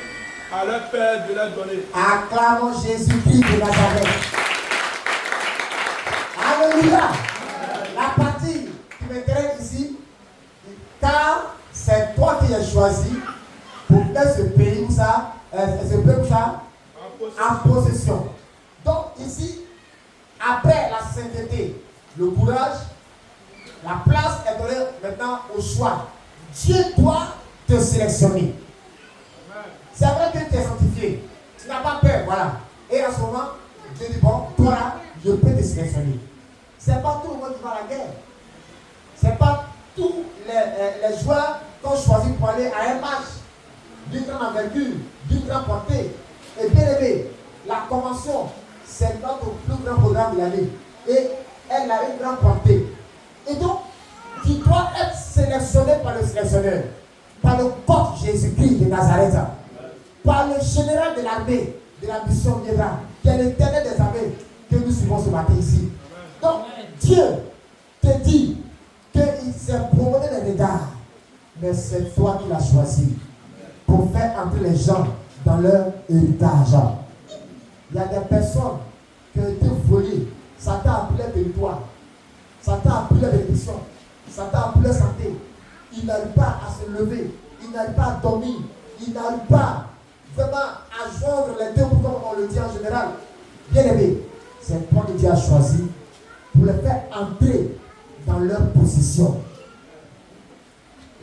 à leur père de leur donner. Acclamons Jésus-Christ de Nazareth. Alléluia. La partie qui m'intéresse ici, car c'est toi qui as choisi pour faire ce pays, ce peuple en possession. Donc ici, après la sainteté, le courage, la place est donnée maintenant au choix. Dieu doit te sélectionner. C'est vrai que tu es sanctifié. Tu n'as pas peur, voilà. Et en ce moment, Dieu dit, bon, toi là, je peux te sélectionner. Ce n'est pas tout le monde qui va à la guerre. Ce n'est pas tous les joueurs qu'on choisit pour aller à un match d'une grande envergure, d'une grande portée. Et bien aimé, la convention, c'est notre plus grand programme de l'année. Et elle a une grande portée. Et donc, tu dois être sélectionné par le sélectionneur, par le corps Jésus-Christ de Nazareth, par le général de l'armée, de la mission Viera, qui est l'éternel des armées, que nous suivons ce matin ici. Donc, Dieu te dit qu'il s'est promené les regards, mais c'est toi qui l'as choisi pour faire entrer les gens dans leur héritage. Il y a des personnes qui ont été volées. Satan a pris leur territoire. Satan a pris leur bénédiction. Satan a pris leur santé. Ils n'arrivent pas à se lever. Ils n'arrivent pas à dormir. Ils n'arrivent pas vraiment à joindre les deux bouts comme on le dit en général. Bien aimé, c'est toi que Dieu a choisi pour les faire entrer dans leur position.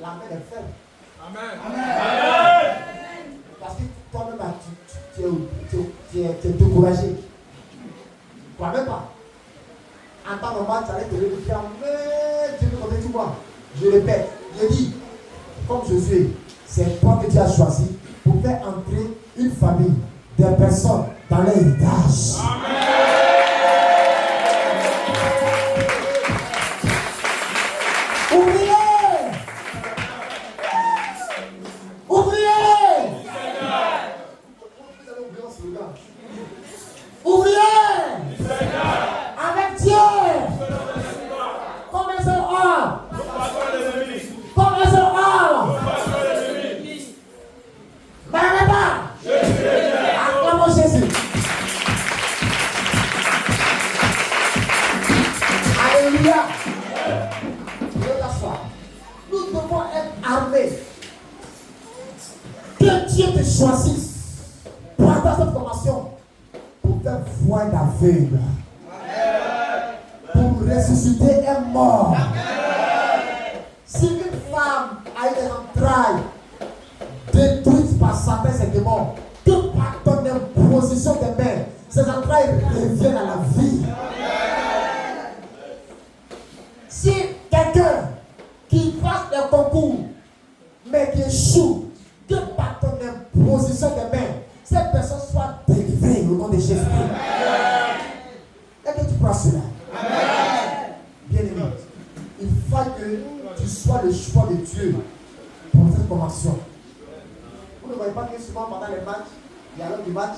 La main est faible. Amen. Amen. Parce que toi-même, tu es découragé. Toi-même pas. En temps normal, tu allais te lever et dire, mais Dieu me connaît tout moi. Je répète, je dis, comme Josué, c'est toi que Dieu a choisi pour faire entrer une famille, des personnes dans l'héritage. Amen. Choisissent pour avoir cette formation pour faire voir d'aveugle, pour ressusciter un mort. Si une femme a eu des entrailles détruites par Satan, ses démons, que par ton imposition des mains, ces entrailles reviennent à la vie. Si quelqu'un qui passe le concours mais qui échoue, que par ton imposition des mains, cette personne soit délivrée au nom de Jésus-Christ. Est-ce que tu crois cela? Amen. Bien aimé, il faut que tu sois le choix de Dieu pour cette convention. Vous ne voyez pas que souvent pendant les matchs, il y a l'homme du match.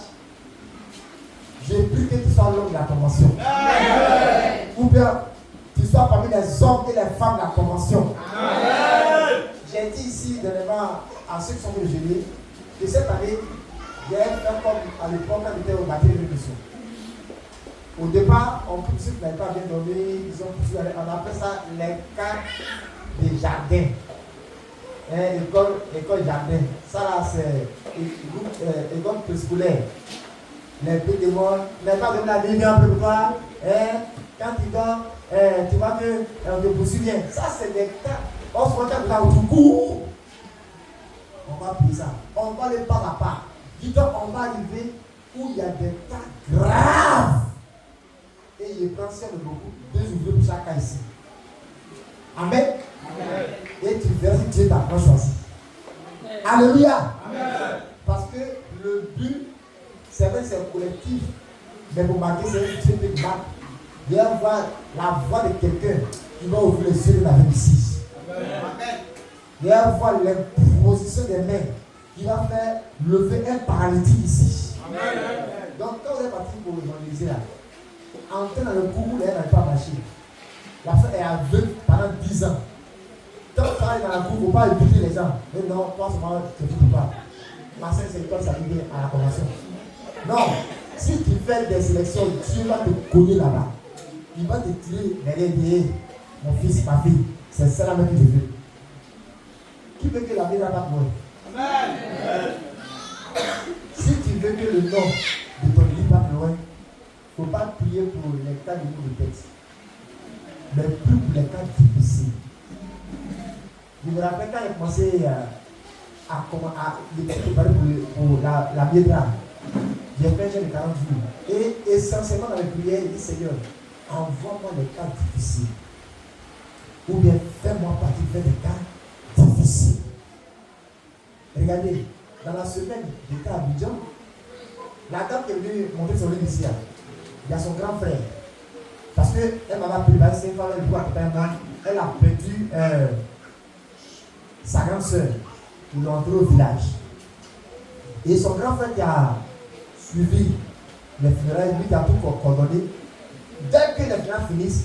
J'ai pris que tu sois l'homme de la convention. Amen. Ou bien tu sois parmi les hommes et les femmes de la convention. Amen. J'ai dit ici dernièrement à ceux qui sont venus gérer que cette année, j'ai fait comme à l'époque quand j'étais au matin de l'émission. Au départ, on pousse ceux qui n'avaient pas bien dormi, ils ont poussé, on appelle ça les cas des jardins. École jardin. Ça là, c'est école préscolaire. Les petits démons, les pas de la vie un peu pour toi. Quand tu dors, tu vois que on te poursuit bien. Ça, c'est des cas. On se retrouve dans le cours. On va prier ça. On va aller pas à pas. Dis-donc, on va arriver où il y a des cas graves. Et il prend soin de beaucoup. 2 ouvriers pour chaque cas ici. Amen. Amen. Et tu verras si Dieu t'a pas choisi. Alléluia. Amen. Parce que le but, c'est vrai que c'est collectif. Mais pour marquer, c'est un Dieu qui marque. Il va voir la voix de quelqu'un qui va ouvrir les yeux de la vie ici. Amen. Il va voir l'imposition des mains qui va faire lever un paralytique ici. Amen. Donc quand vous êtes parti pour évangéliser là, entrez dans le cours où elle n'avait pas marché. La personne est aveugle pendant 10 ans. Quand vous travaillez dans la cour, il ne faut pas éviter les gens. Mais non, toi, c'est ne pas. Ma sœur, c'est comme ça qui vient à la convention. Non, si tu fais des sélections, Dieu va te cogner là-bas. Il va te tirer derrière, mon fils, ma fille. C'est ça la même que je veux. Qui veut que la vie là-bas mourir? Amen. Si tu veux que le nom de ton lit parte loin, il ne faut pas prier pour les cas de nous de tête, mais plus pour les cas difficiles. Je me rappelle quand j'ai commencé à préparer pour la Biédra, j'ai fait un jeûne de 40 jours. Et essentiellement dans les prières, il dit Seigneur, envoie-moi les cas difficiles. Ou bien fais-moi partie des cas difficiles. Regardez, dans la semaine, j'étais à Abidjan. La dame qui est venue monter son lit ici, il y a son grand frère. Parce qu'elle m'avait préparé, c'est une femme, elle a perdu sa grande soeur. Ils l'ont entrée au village. Et son grand frère qui a suivi les funérailles, lui qui a tout coordonné, dès que les funérailles finissent,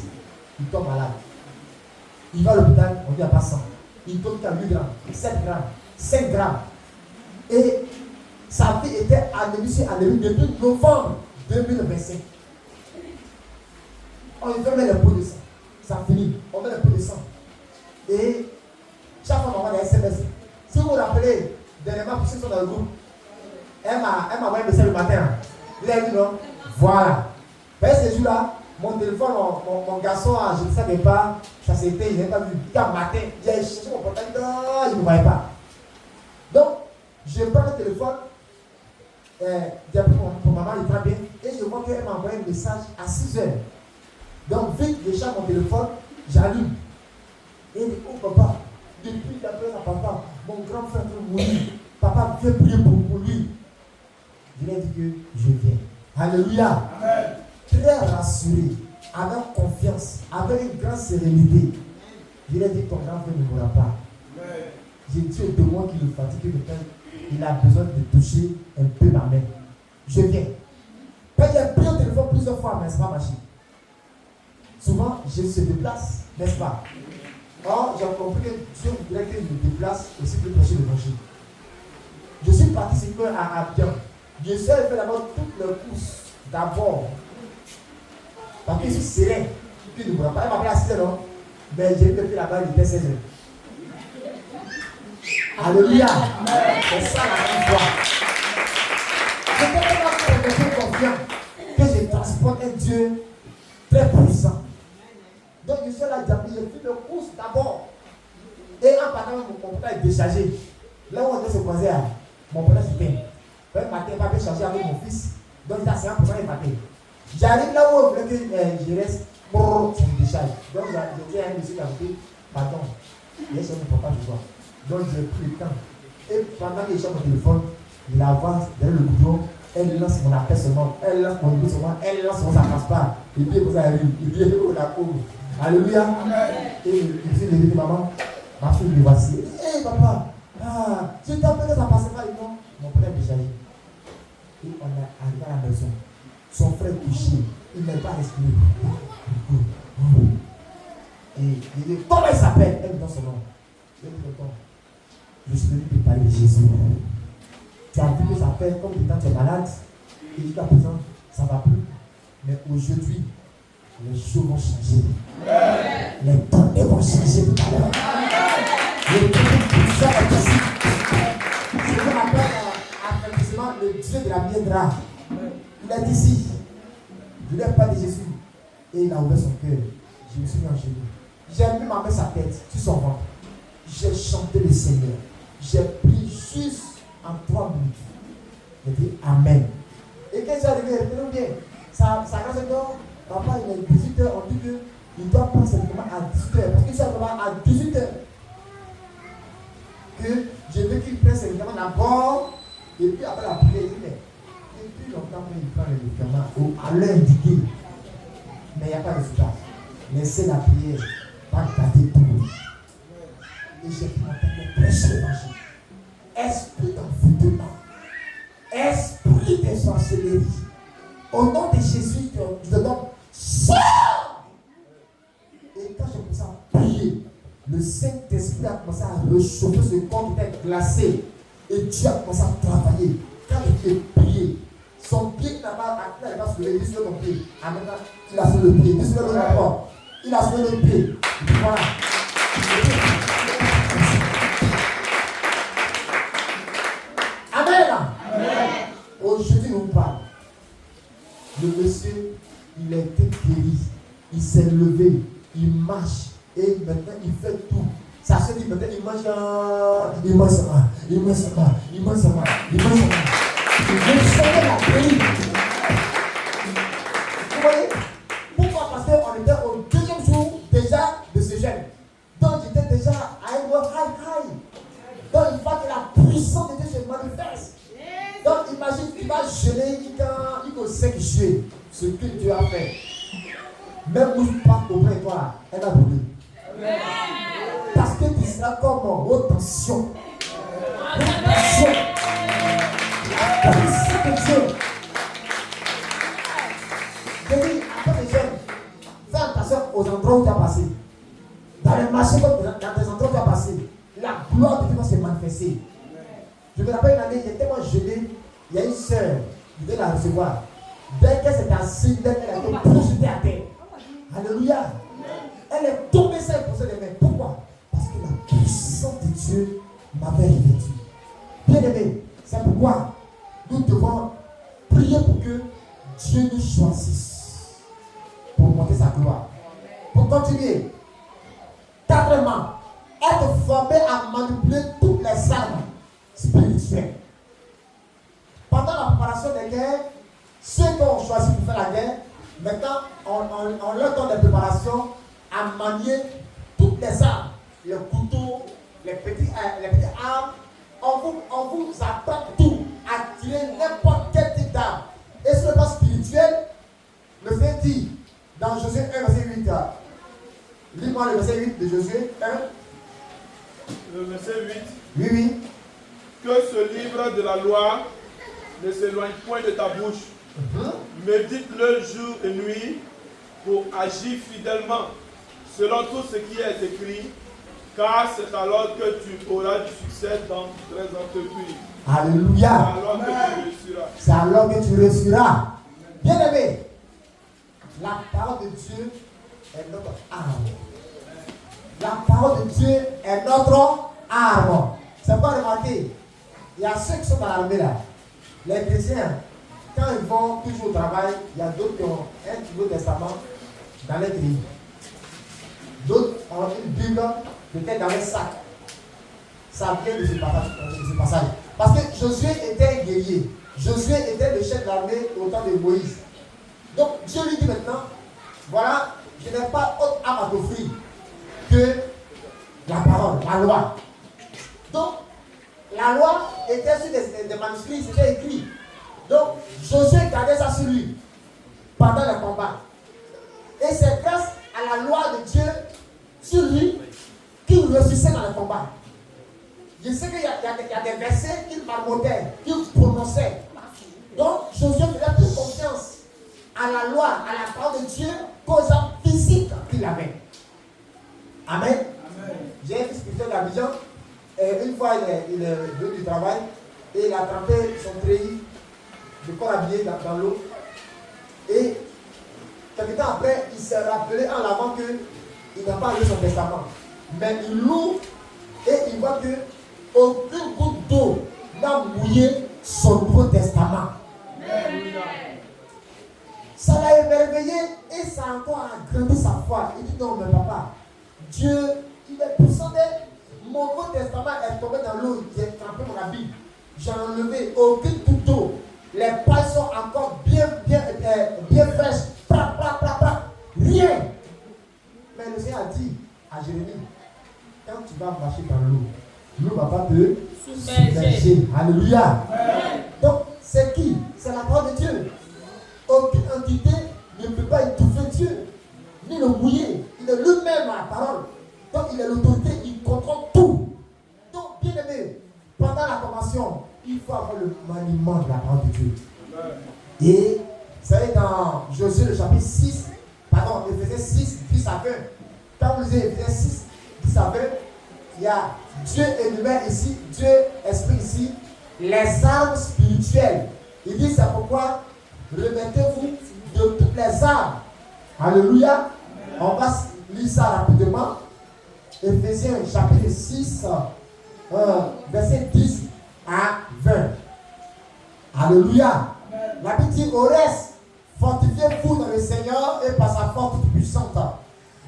il tombe malade. Il va à l'hôpital, on dit à pas 100. Il tombe à 8 grammes, 7 grammes, 5 grammes. Et sa vie était anémie depuis novembre 2025. On lui fait mettre les pots de sang. Ça finit. On met les pots de sang. Et chaque fois qu'on envoie des SMS, si vous vous rappelez, dernièrement, pour ceux qui sont dans le groupe, elle m'a envoyé un message le matin. Il a dit non. Voilà. Mais ce jour-là, mon téléphone, mon garçon a jeté ça quelque part. Ça s'est éteint, il n'a pas vu. Il a matin, il a cherché mon portable, non, il ne me voyait pas. Donc, je prends le téléphone. Pour maman, il va bien. Et je vois qu'elle m'a envoyé un message à 6 heures. Donc, vite, je charge mon téléphone, j'allume. Et il dit, oh papa, depuis d'après à papa, mon grand frère veut mourir. Papa, viens prier pour lui. Je lui ai dit que je viens. Alléluia. Amen. Très rassuré, avec confiance, avec une grande sérénité. Je lui ai dit, ton grand frère ne mourra pas. Amen. J'ai dit au témoin qui le fatigue, il a besoin de toucher un peu ma main. Je viens. J'ai pris le téléphone plusieurs fois, mais ce n'est pas marché. Souvent, je se déplace, n'est-ce pas? Or, j'ai compris que Dieu voudrait que je me déplace aussi pour prêcher l'évangile. Je suis parti à Abidjan. Je suis allé faire d'abord toutes les courses. D'abord. Parce que je suis serein. Puis ne pourra pas. Elle m'a appelé à 6 heures, non? Mais j'ai vu là-bas, il était 16 heures. Alléluia. C'est ça la foi. Je suis tellement confiant que je transporte un Dieu très puissant. Donc je suis là, j'ai fait le course d'abord. Et en partant, mon portable est déchargé. Là où on était se poser, mon portable s'éteint. Le matin, il va bien charger avec mon fils. Donc il a 50% du matin. J'arrive là où on voulait que je reste. Ça me décharge. Donc je dis à un monsieur qui a dit, pardon, il est sur mon portable, je vois. Donc j'ai pris le temps. Et pendant que je cherche mon téléphone, il avance derrière le boulot. Elle lance mon appel seulement. Elle lance mon numéro seulement. Elle lance mon ça passe pas. Et puis vous arrivez. Il dit, oh la pauvre. Alléluia. Et je lui ai dit, maman, ma fille me voici. Hé papa, je t'appelle, ça passe pas. Non, mon père est déjà allé. Et on est arrivé à la maison. Son frère couché. Il n'est pas respiré. Et il dit, comment il s'appelle? Elle me donne son nom. Je lui dis, je suis venu te parler de Jésus. Tu as vu que ça fait comme quand tu es malade. Et jusqu'à présent, ça ne va plus. Mais aujourd'hui, les choses vont changer. Les données vont changer tout à l'heure. Le Dieu puissant est ici. Je me rappelle effectivement le Dieu de la Biédra. Il est ici. Je ne lui ai pas dit Jésus. Et il a ouvert son cœur. Je me suis mis en genoux. J'ai mis ma main sa tête sur son ventre. J'ai chanté le Seigneur. J'ai pris juste en 3 minutes. J'ai dit Amen. Et quand c'est arrivé, retenons bien. Ça grâce à toi, papa, il est 18h, on dit qu'il doit prendre ses médicaments à 18h. Parce que c'est à 18h que je veux qu'il prenne ses médicaments d'abord. Et puis après la prière, il dit, mais depuis longtemps qu'il prend les médicaments à l'heure indiquée. Mais il n'y a pas de résultat. Laissez la prière, pas garder tout. Et j'ai pu entendre prêcher l'évangile. Esprit d'envoûtement, esprit de sorcellerie. Au nom de Jésus, je te donne sors! Et quand j'ai commencé à prier, le Saint-Esprit a commencé à réchauffer ce corps qui était glacé. Et Dieu a commencé à travailler. Quand il fait prier, son pied n'a pas soulevé, il se le pied. En même temps, il a soulevé le pied, il se le rapport. Il a soulevé le pied. Et puis voilà. Amen. Amen. Aujourd'hui, nous parlons. Le monsieur, il a été guéri. Il s'est levé. Il marche. Et maintenant, il fait tout. Ça se dit maintenant, il mange ça. Il veut sauver la pays. Vous voyez? Pourquoi? Parce qu'on était au 2e jour déjà de ce jeûne. Donc, j'étais déjà à un niveau high. Donc, il faut que la puissance de Dieu se manifeste. Donc, imagine, il va jeûner jusqu'au 5 juillet. Ce que Dieu a fait. Mais elle va brûler. Parce que tu seras comme haute tension. Tension. La puissance de Dieu. Je dis à tous les jeunes, fais attention aux endroits où tu as passé. Dans les marchés, dans des endroits où tu as passé, la gloire de Dieu va se manifester. Je me rappelle une année, j'étais tellement gêné. Il y a une sœur, je devais la recevoir. Dès qu'elle s'est assise, elle a été projetée à terre. Alléluia. Elle est tombée sans poser les mains. Pourquoi? Parce que la puissance de Dieu m'avait revêtu. Bien aimé, c'est pourquoi nous devons prier pour que Dieu nous choisisse pour monter sa gloire. Pour continuer, quatrièmement, être formé à manipuler toutes les armes spirituelles. Pendant la préparation des guerres, ceux qui ont choisi pour faire la guerre, maintenant on leur donne des préparations à manier toutes les armes, les couteaux, les petites armes. On vous apprend tout, à tirer n'importe quel type d'arme. Et sur le plan spirituel, le fait dit dans Josué 1, verset 8. Lis-moi le verset 8 de Josué 1. Le verset 8. Oui, oui. Que ce livre de la loi ne s'éloigne point de ta bouche. Médite-le jour et nuit pour agir fidèlement selon tout ce qui est écrit, car c'est alors que tu auras du succès dans tes entreprises. Alléluia. C'est alors que tu réussiras. C'est alors que tu réussiras. Bien aimé, la parole de Dieu est notre arme. La parole de Dieu est notre arme. C'est pas remarqué. Il y a ceux qui sont dans l'armée là. Les chrétiens, quand ils vont toujours au travail, il y a d'autres qui ont un Nouveau Testament dans les grilles. D'autres ont une Bible peut-être dans les sacs. Ça vient de ce passage. Parce que Josué était un guerrier. Josué était le chef de l'armée au temps de Moïse. Donc Dieu lui dit maintenant, voilà, je n'ai pas autre arme à t'offrir que la parole, la loi. Donc, la loi était sur des manuscrits, c'était écrit. Donc, Josué gardait ça sur lui pendant le combat. Et c'est grâce à la loi de Dieu sur lui qu'il réussissait dans le combat. Je sais qu'il y a des versets qu'il marmottait, qu'il prononçait. Donc, Josué faisait toute confiance à la loi, à la parole de Dieu, qu'aux armes physiques qu'il avait. Amen. J'ai un fils spirituel d'Abidjan. Une fois, il est venu du travail et il a trempé son treillis de corps habillé dans l'eau. Et quelque temps après, il s'est rappelé en lavant qu'il n'a pas lu son testament. Mais il l'ouvre et il voit que aucune goutte d'eau n'a mouillé son Nouveau Testament. Ça l'a émerveillé et ça a encore agrandi sa foi. Il dit non, mais papa, Dieu, il est puissant. Mon Nouveau Testament est tombé dans l'eau, j'ai trempé mon habit. J'ai enlevé aucune goutte d'eau. Les pailles sont encore bien fraîches. Rien. Mais le Seigneur a dit à Jérémie, quand tu vas marcher dans l'eau va pas te submerger. Alléluia. Donc, c'est qui? C'est la parole de Dieu. Aucune entité ne peut pas étouffer Dieu, ni le mouiller. Il est lui-même à la parole. Donc, il est l'autorité, il contrôle tout. Donc, bien aimé, pendant la convention, il faut avoir le maniement de la parole de Dieu. Et, vous savez, dans Josué, le chapitre 6, pardon, Éphésiens 6, 10 à 20, quand vous lisez Éphésiens 6, 10 à 20, il y a Dieu énumère ici, Dieu explique ici les armes spirituelles. Il dit, c'est pourquoi remettez-vous de toutes les armes. Alléluia. On va lire ça rapidement. Éphésiens chapitre 6, verset 10 à 20. Alléluia. La Bible dit au reste, fortifiez-vous dans le Seigneur et par sa force puissante.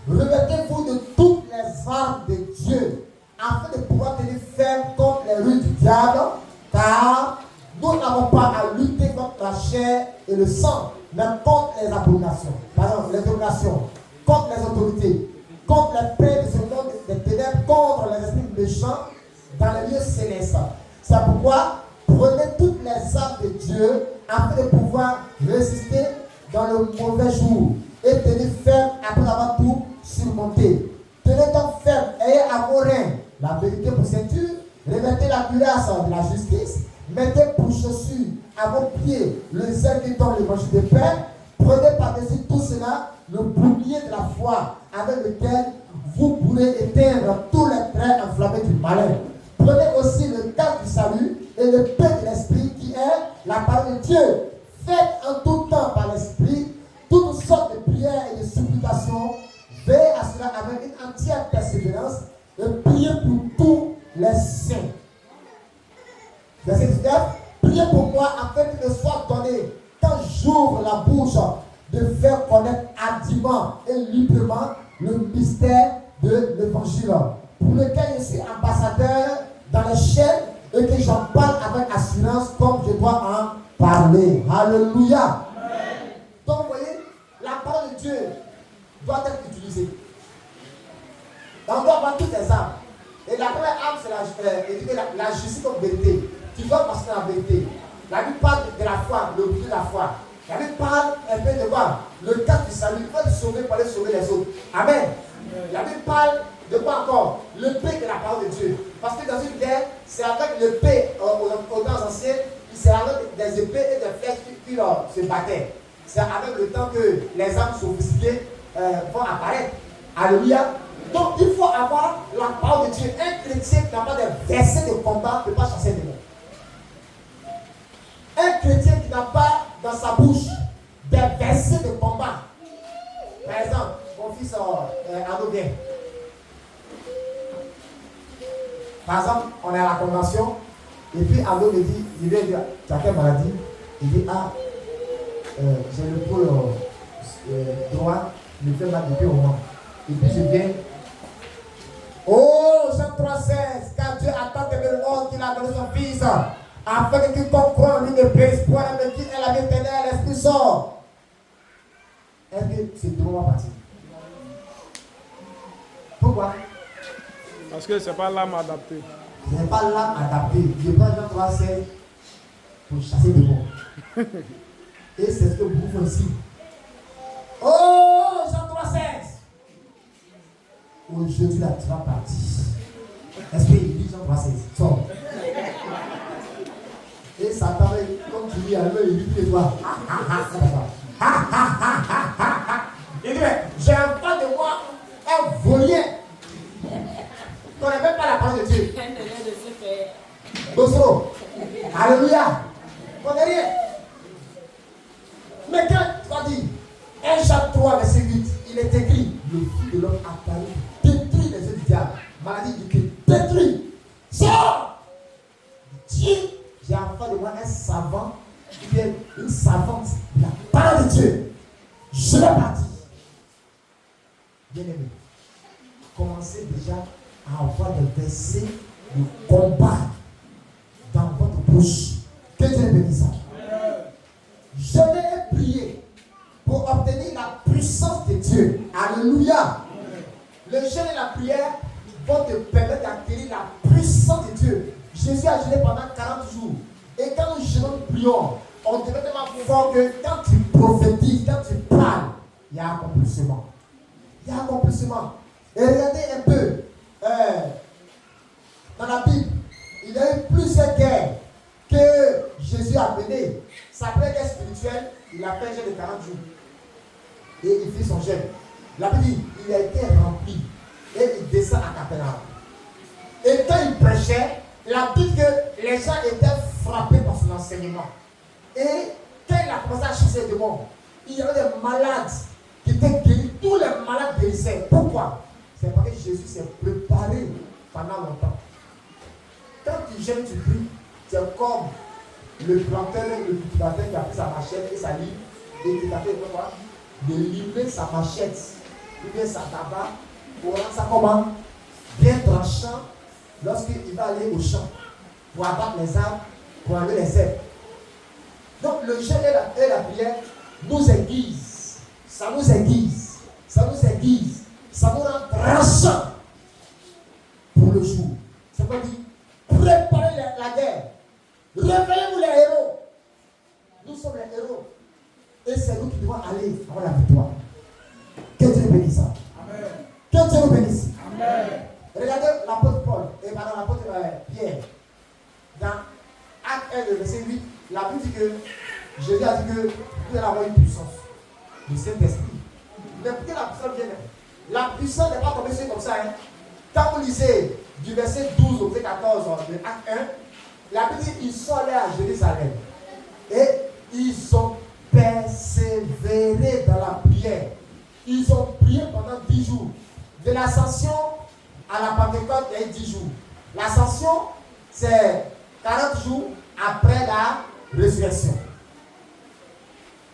Remettez-vous de toutes les armes de Dieu afin de pouvoir tenir ferme contre les ruines du diable, car nous n'avons pas à lutter contre la chair et le sang, mais contre les abominations, les dominations, contre les autorités, contre les paix de ce monde des ténèbres, contre les esprits méchants dans les lieux célestes. C'est pourquoi prenez toutes les armes de Dieu afin de pouvoir résister dans le mauvais jour et tenir ferme après avoir tout surmonté. surmonter. Tenez donc ferme, ayez à vos reins la vérité pour ceinture, revêtez la cuirasse de la justice, mettez pour chaussures à vos pieds le zèle qui donne l'évangile de paix, prenez par-dessus tout cela le bouclier de la foi avec lequel vous pourrez éteindre tous les traits enflammés du malin. Prenez aussi le casque du salut et le pain de l'esprit qui est la parole de Dieu. Faites en tout temps par l'esprit toutes sortes de prières et de supplications. Veillez à cela avec une entière persévérance et priez pour tous les saints. Verset 19. Priez pour moi afin qu'il me soit donné, quand j'ouvre la bouche, de faire connaître hardiment et librement le mystère de l'évangile, pour lequel je suis ambassadeur dans les chaînes et que j'en parle avec assurance comme je dois en parler. Alléluia. Donc vous voyez, la parole de Dieu doit être utilisée. Donc on doit avoir toutes les armes. Et la première arme, c'est la justice comme vérité. Tu dois passer dans la vérité. La Bible parle de la foi, le but de la foi. La Bible parle un peu de quoi? Le cas du salut. Il faut te sauver pour aller sauver les autres. Amen. La Bible parle de quoi encore? L'épée de la parole de Dieu. Parce que dans une guerre, c'est avec l'épée aux temps anciens, c'est avec des épées et des flèches qui se battaient. C'est avec le temps que les armes sophistiquées vont apparaître. Alléluia. Donc il faut avoir la parole de Dieu. Un chrétien qui n'a pas de versets de combat ne peut pas chasser des démons. Un chrétien qui n'a pas dans sa bouche des versets de combat. Par exemple, mon fils Arnaud vient. Par exemple, on est à la convention, et puis Arnaud me dit, il vient dire, tu as quelle maladie? Il dit, j'ai le pôle droit, il me fait mal depuis au moment. Et puis je viens. Oh, Jean 3,16, car Dieu attend de le monde qu'il a donné son fils, afin que quiconque croit en lui ne périsse point, mais qu'il ait la vie éternelle, l'esprit sort. Est-ce que c'est tout le monde parti? Pourquoi? Parce que ce n'est pas l'âme adaptée. Ce n'est pas l'âme adaptée. Je prends Jean 3,16 pour chasser des mots. Et c'est ce que vous faites ici. Oh, Jean 3,16. Aujourd'hui, là, tu vas partir. Esprit, il dit Jean 3,16. Sors. Et Satan, comme tu dis, il dit tous les toi. Il dit, mais j'ai un pas de moi, un volien. On n'a même pas la parole de Dieu. Bosro. Alléluia. On n'est rien. Mais quand tu vas dire, 1 Jacques 3, verset 8, il est écrit, le Fils de l'homme apparu, détruit les œuvres du diable. Maladie du Christ, détruit. Sors. Dieu, j'ai en face de moi un savant, qui est une savante de la parole de Dieu. Je vais partir. Bien aimé, commencez déjà à avoir des versets de combat dans votre bouche. Que Dieu les bénisse. Jeûnez et priez pour obtenir la puissance de Dieu. Alléluia. Le jeûne et la prière vont te permettre d'acquérir la puissance de Dieu. Jésus a jeûné pendant 40 jours. Et quand nous jeûnons, nous prions, on devient tellement fort que quand tu prophétises, quand tu parles, il y a accomplissement. Il y a accomplissement. Et regardez un peu, dans la Bible, il y a eu plusieurs guerres que Jésus a menées. Sa première guerre spirituelle, il a fait un jeûne de 40 jours. Et il fit son jeûne. La Bible dit, il a été rempli. Et il descend à Capernaum. Et quand il prêchait, la Bible dit que les gens étaient frappés par son enseignement. Et quand il a commencé à chasser les démons, il y avait des malades qui étaient guéris. Tous les malades guérissaient. Pourquoi? C'est parce que Jésus s'est préparé pendant longtemps. Quand tu jeûnes, tu pries, c'est comme le planteur, le cultivateur qui a pris sa machette et sa lime et qui a fait quoi? De limer sa machette ou bien sa tabac pour rendre ça comment? Bien tranchant lorsqu'il va aller au champ pour abattre les arbres, pour enlever les herbes. Donc le jeûne et la prière nous aiguisent. Ça nous aiguise. Ça nous aiguise. Ça nous rend tranchant pour le jour. C'est quoi dit? Préparez la guerre. Réveillez-vous les héros. Nous sommes les héros. Et c'est nous qui devons aller avoir la victoire. Que Dieu bénisse ça. Amen. Que vous bénisse. Amen. Regardez l'apôtre Paul et maintenant l'apôtre Pierre. Dans Acte 1, verset 8, la Bible dit que Jésus a dit que vous allez avoir une puissance. Le Saint-Esprit. Mais pour que la puissance vienne, la puissance n'est pas tombée sur comme ça. Hein. Quand vous lisez du verset 12 au verset 14 de Acte 1, la Bible dit qu'ils sont allés à Jérusalem. Et ils ont persévéré dans la prière. Ils ont prié pendant 10 jours. De l'ascension à la Pentecôte, il y a eu 10 jours. L'ascension, c'est 40 jours après la résurrection.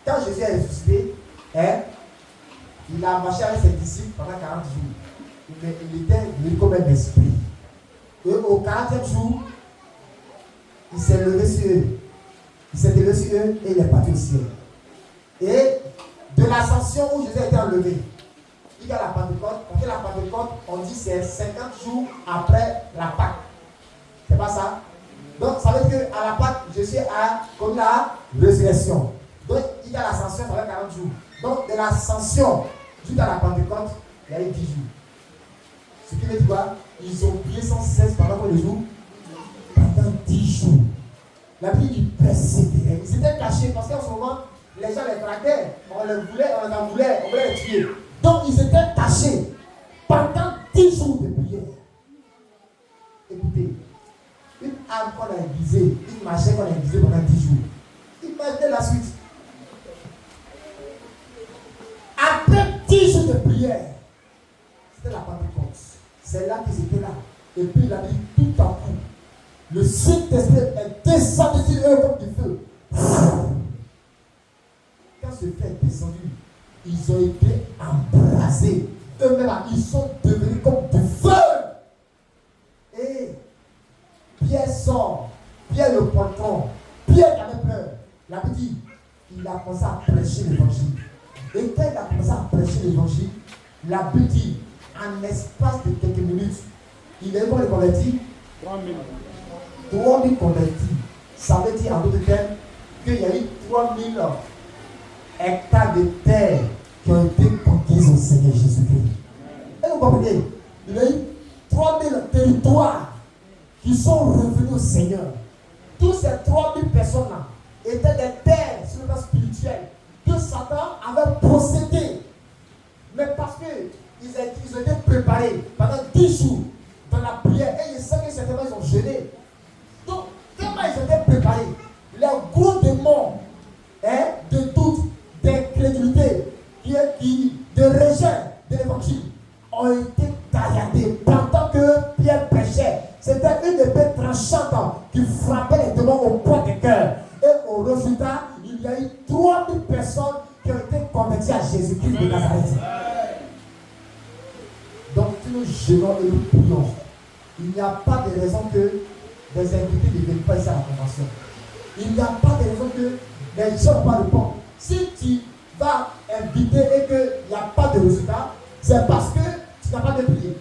Quand Jésus est ressuscité, il a marché avec ses disciples pendant 40 jours. Il était venu comme un esprit. Et au 40e jour, il s'est levé sur eux. Il s'est levé sur eux et il est parti au ciel. Et de l'ascension où Jésus a été enlevé, il y a la Pentecôte. Parce que la Pentecôte, on dit c'est 50 jours après la Pâque. C'est pas ça? Donc ça veut dire qu'à la Pâque, Jésus a connu la résurrection. Donc il y a l'ascension pendant 40 jours. Donc de l'ascension jusqu'à la Pentecôte, il y a eu 10 jours. Ce qui veut dire quoi? Ils ont prié sans cesse pendant combien de jours? Pendant 10 jours. La Bible dit persévérer. Ils étaient cachés parce qu'en ce moment, les gens les traquaient. On les voulait, on voulait les tuer. Donc ils étaient cachés pendant 10 jours de prière. Écoutez, une âme qu'on a aiguisée, une machine qu'on a aiguisée pendant 10 jours. Imaginez la suite. Après 10 jours de prière, c'était la Pentecôte. C'est là qu'ils étaient là. Et puis il a dit tout à coup, le Saint-Esprit est descendu sur eux comme du feu. Quand ce feu est descendu, ils ont été embrasés. Eux-mêmes, ils sont devenus comme du feu. Et Pierre sort. Pierre le patron. Pierre qui avait peur. La Bible dit, il a commencé à prêcher l'évangile. Et quand il a commencé à prêcher l'évangile, la Bible dit, en espace de quelques minutes, il est bon les convertis. 3000 convertis. Ça veut dire en d'autres termes qu'il y a eu 3000 hectares de terre qui ont été conquises au Seigneur Jésus-Christ. Et vous comprenez? Il y a eu 3000 territoires qui sont revenus au Seigneur. Toutes ces 3000 personnes-là étaient des terres sur le plan spirituel que Satan avait possédées. Mais parce qu'ils ont été préparés pendant 10 jours dans la prière, et je sais que certainement ils ont jeûné. Donc, tellement ils ont été préparés, les gros démons de doute, d'incrédulité, de rejet de l'évangile ont été tailladés pendant que Pierre prêchait. C'était une épée tranchante qui frappait les démons au point du cœur. Et au résultat, il y a eu 3000 personnes qui ont été converties à Jésus-Christ de Nazareth. Donc, si nous jeûnons et nous prions, il n'y a pas de raison que les invités ne viennent pas ici à la convention. Il n'y a pas de raison que les gens ne parlent pas. Si tu vas inviter et qu'il n'y a pas de résultat, c'est parce que tu n'as pas de prier.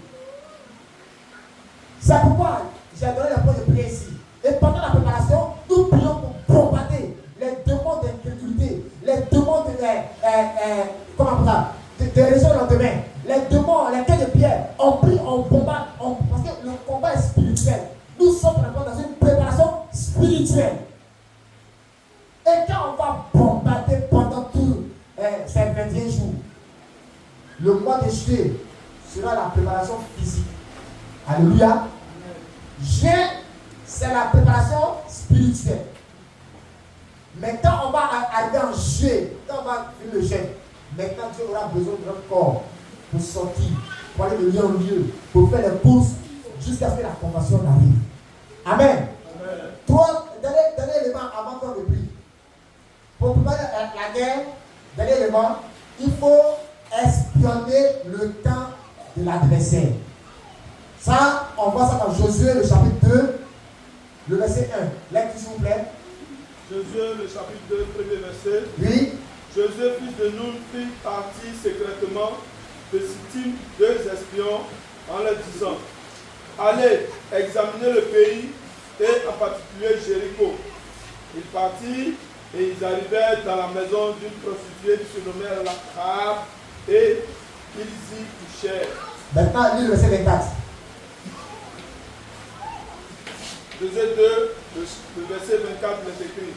C'est pourquoi j'ai donné la point de prière ici. Et pendant la préparation, nous prions pour bombarder les demandes d'incrédulité, les demandes de raison le lendemain, les demandes, les cœurs de pierre. On prie, on bombarde, parce que le combat est spirituel. Nous sommes dans une préparation spirituelle. Et quand on va bombarder pendant tous ces 21 jours, le mois de juillet sera la préparation physique. Alléluia. Juin, c'est la préparation spirituelle. Mais quand on va arriver en juillet, quand on va finir le jeûne, maintenant Dieu aura besoin de notre corps pour sortir, pour aller de lieu en lieu, pour faire les courses jusqu'à ce que la convention arrive. Amen. Trois derniers éléments avant qu'on le prie. Pour préparer la guerre, dernier élément, il faut espionner le temps de l'adversaire. Ça, on voit ça dans Josué, le chapitre 2, le verset 1. Lecture s'il vous plaît. Josué, le chapitre 2, premier verset. Oui. Josué, fils de Nun, fit partir secrètement de Sittim 2 espions en leur disant: allez, examinez le pays et en particulier Jéricho. Ils partirent et ils arrivèrent dans la maison d'une prostituée qui se nommait Rahab et ils y couchèrent. Maintenant, lis le verset 24. Josué 2, le verset 24 est écrit.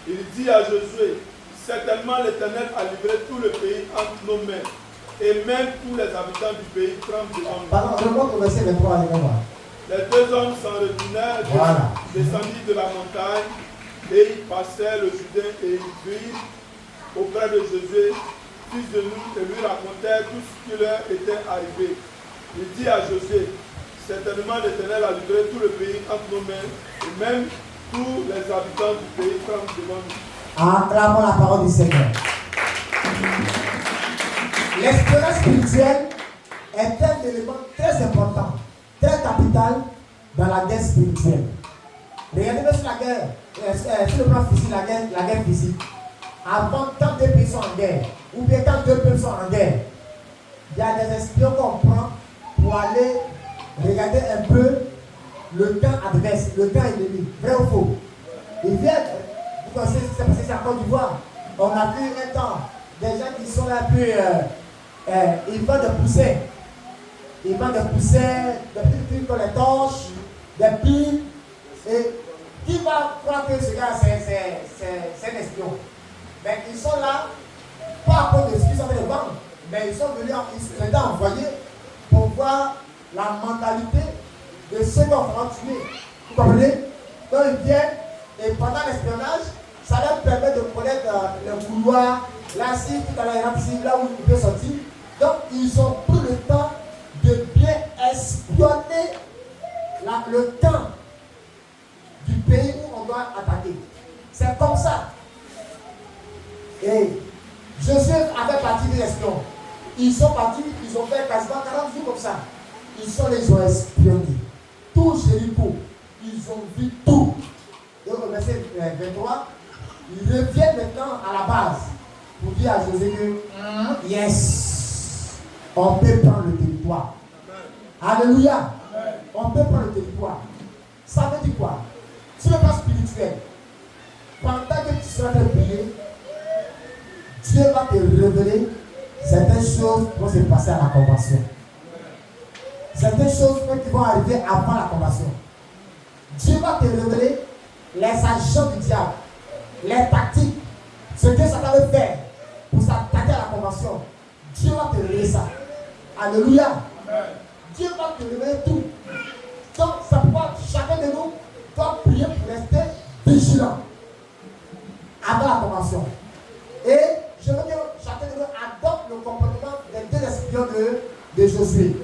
Il dit à Josué, certainement l'Éternel a livré tout le pays entre nos mains, et même tous les habitants du pays tremblent devant nous. Pardon, remonte au verset 23, allez voir. Les deux hommes s'en retournèrent, Voilà. descendirent de la montagne, et ils passèrent le Jourdain, et ils virent auprès de Josué, fils de Nun, et lui racontèrent tout ce qui leur était arrivé. Il dit à Josué, certainement l'Éternel a livré tout le pays entre nos mains, et même tous les habitants du pays tremblent devant nous. Acclamons la parole du Seigneur. L'expérience spirituelle est un élément très important, très capital dans la guerre spirituelle. Regardez bien sur la guerre, sur le plan physique, la guerre physique. Avant, quand deux pays sont en guerre, ou bien quand deux peuples sont en guerre, il y a des espions qu'on prend pour aller regarder un peu le camp adverse, le camp ennemi, vrai ou faux. Ils viennent, vous connaissez ce qui s'est passé en Côte d'Ivoire. On a vu un temps des gens qui sont là, puis ils vendent des poussins. Ils vendent des poussins, des petits trucs comme les torches, des piles. Et qui va croire que ce gars c'est un espion? Mais ils sont là, pas à cause de ce qu'ils sont en train de vendre, mais ils sont venus, ils se sont envoyés pour voir la mentalité de ceux qu'on va tuer. Vous comprenez? Donc ils viennent et pendant l'espionnage, ça leur permet de connaître le couloir, là, si tout à l'heure, là où il peut sortir. Donc ils ont pris le temps de bien espionner le camp du pays où on doit attaquer. C'est comme ça. Et Josué avait parti des espions. Ils sont partis, ils ont fait quasiment 40 jours comme ça. Ils ont espionné. Tout Jéricho. Ils ont vu tout. Et au verset 23, ils reviennent maintenant à la base pour dire à Josué que yes, on peut prendre le territoire. Alléluia. On peut prendre le territoire. Ça veut dire quoi? Sur le plan spirituel, pendant que tu seras prier, Dieu va te révéler certaines choses qui vont se passer à la convention. Certaines choses qui vont arriver avant la convention. Dieu va te révéler les agents du diable, les tactiques, ce que Satan veut faire pour s'attaquer à la convention. Dieu va te révéler ça. Alléluia. Dieu va te révéler tout. Donc, ça pourra, chacun de nous doit prier pour rester vigilant avant la convention. Et je veux que chacun de nous adopte le comportement des deux espions de Josué.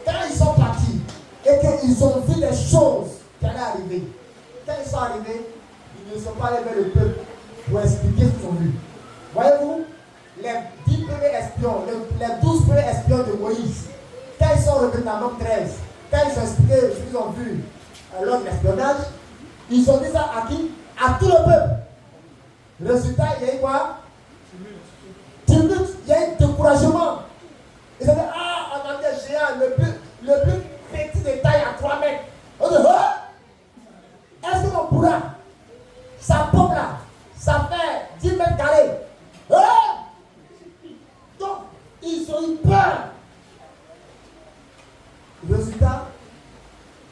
Quand ils sont partis et qu'ils ont vu des choses qui allaient arriver, quand ils sont arrivés, ils ne sont pas allés vers le peuple pour expliquer ce qu'ils ont vu. Voyez-vous, les 10 premiers espions, les 12 premiers espions de Moïse, quand ils sont revenus dans Nombre 13, quand ils ont expliqué ce qu'ils ont vu lors de l'espionnage, ils ont dit ça à qui? À tout le peuple. Résultat, il y a eu quoi? Tumulte, il y a eu découragement. Ils ont dit, ah, on a des géants, le plus petit de taille à 3 mètres. On dit, oh, est-ce qu'on pourra? Sa pomme là, ça fait 10 mètres carrés. Oh! Donc, ils ont eu peur. Résultat,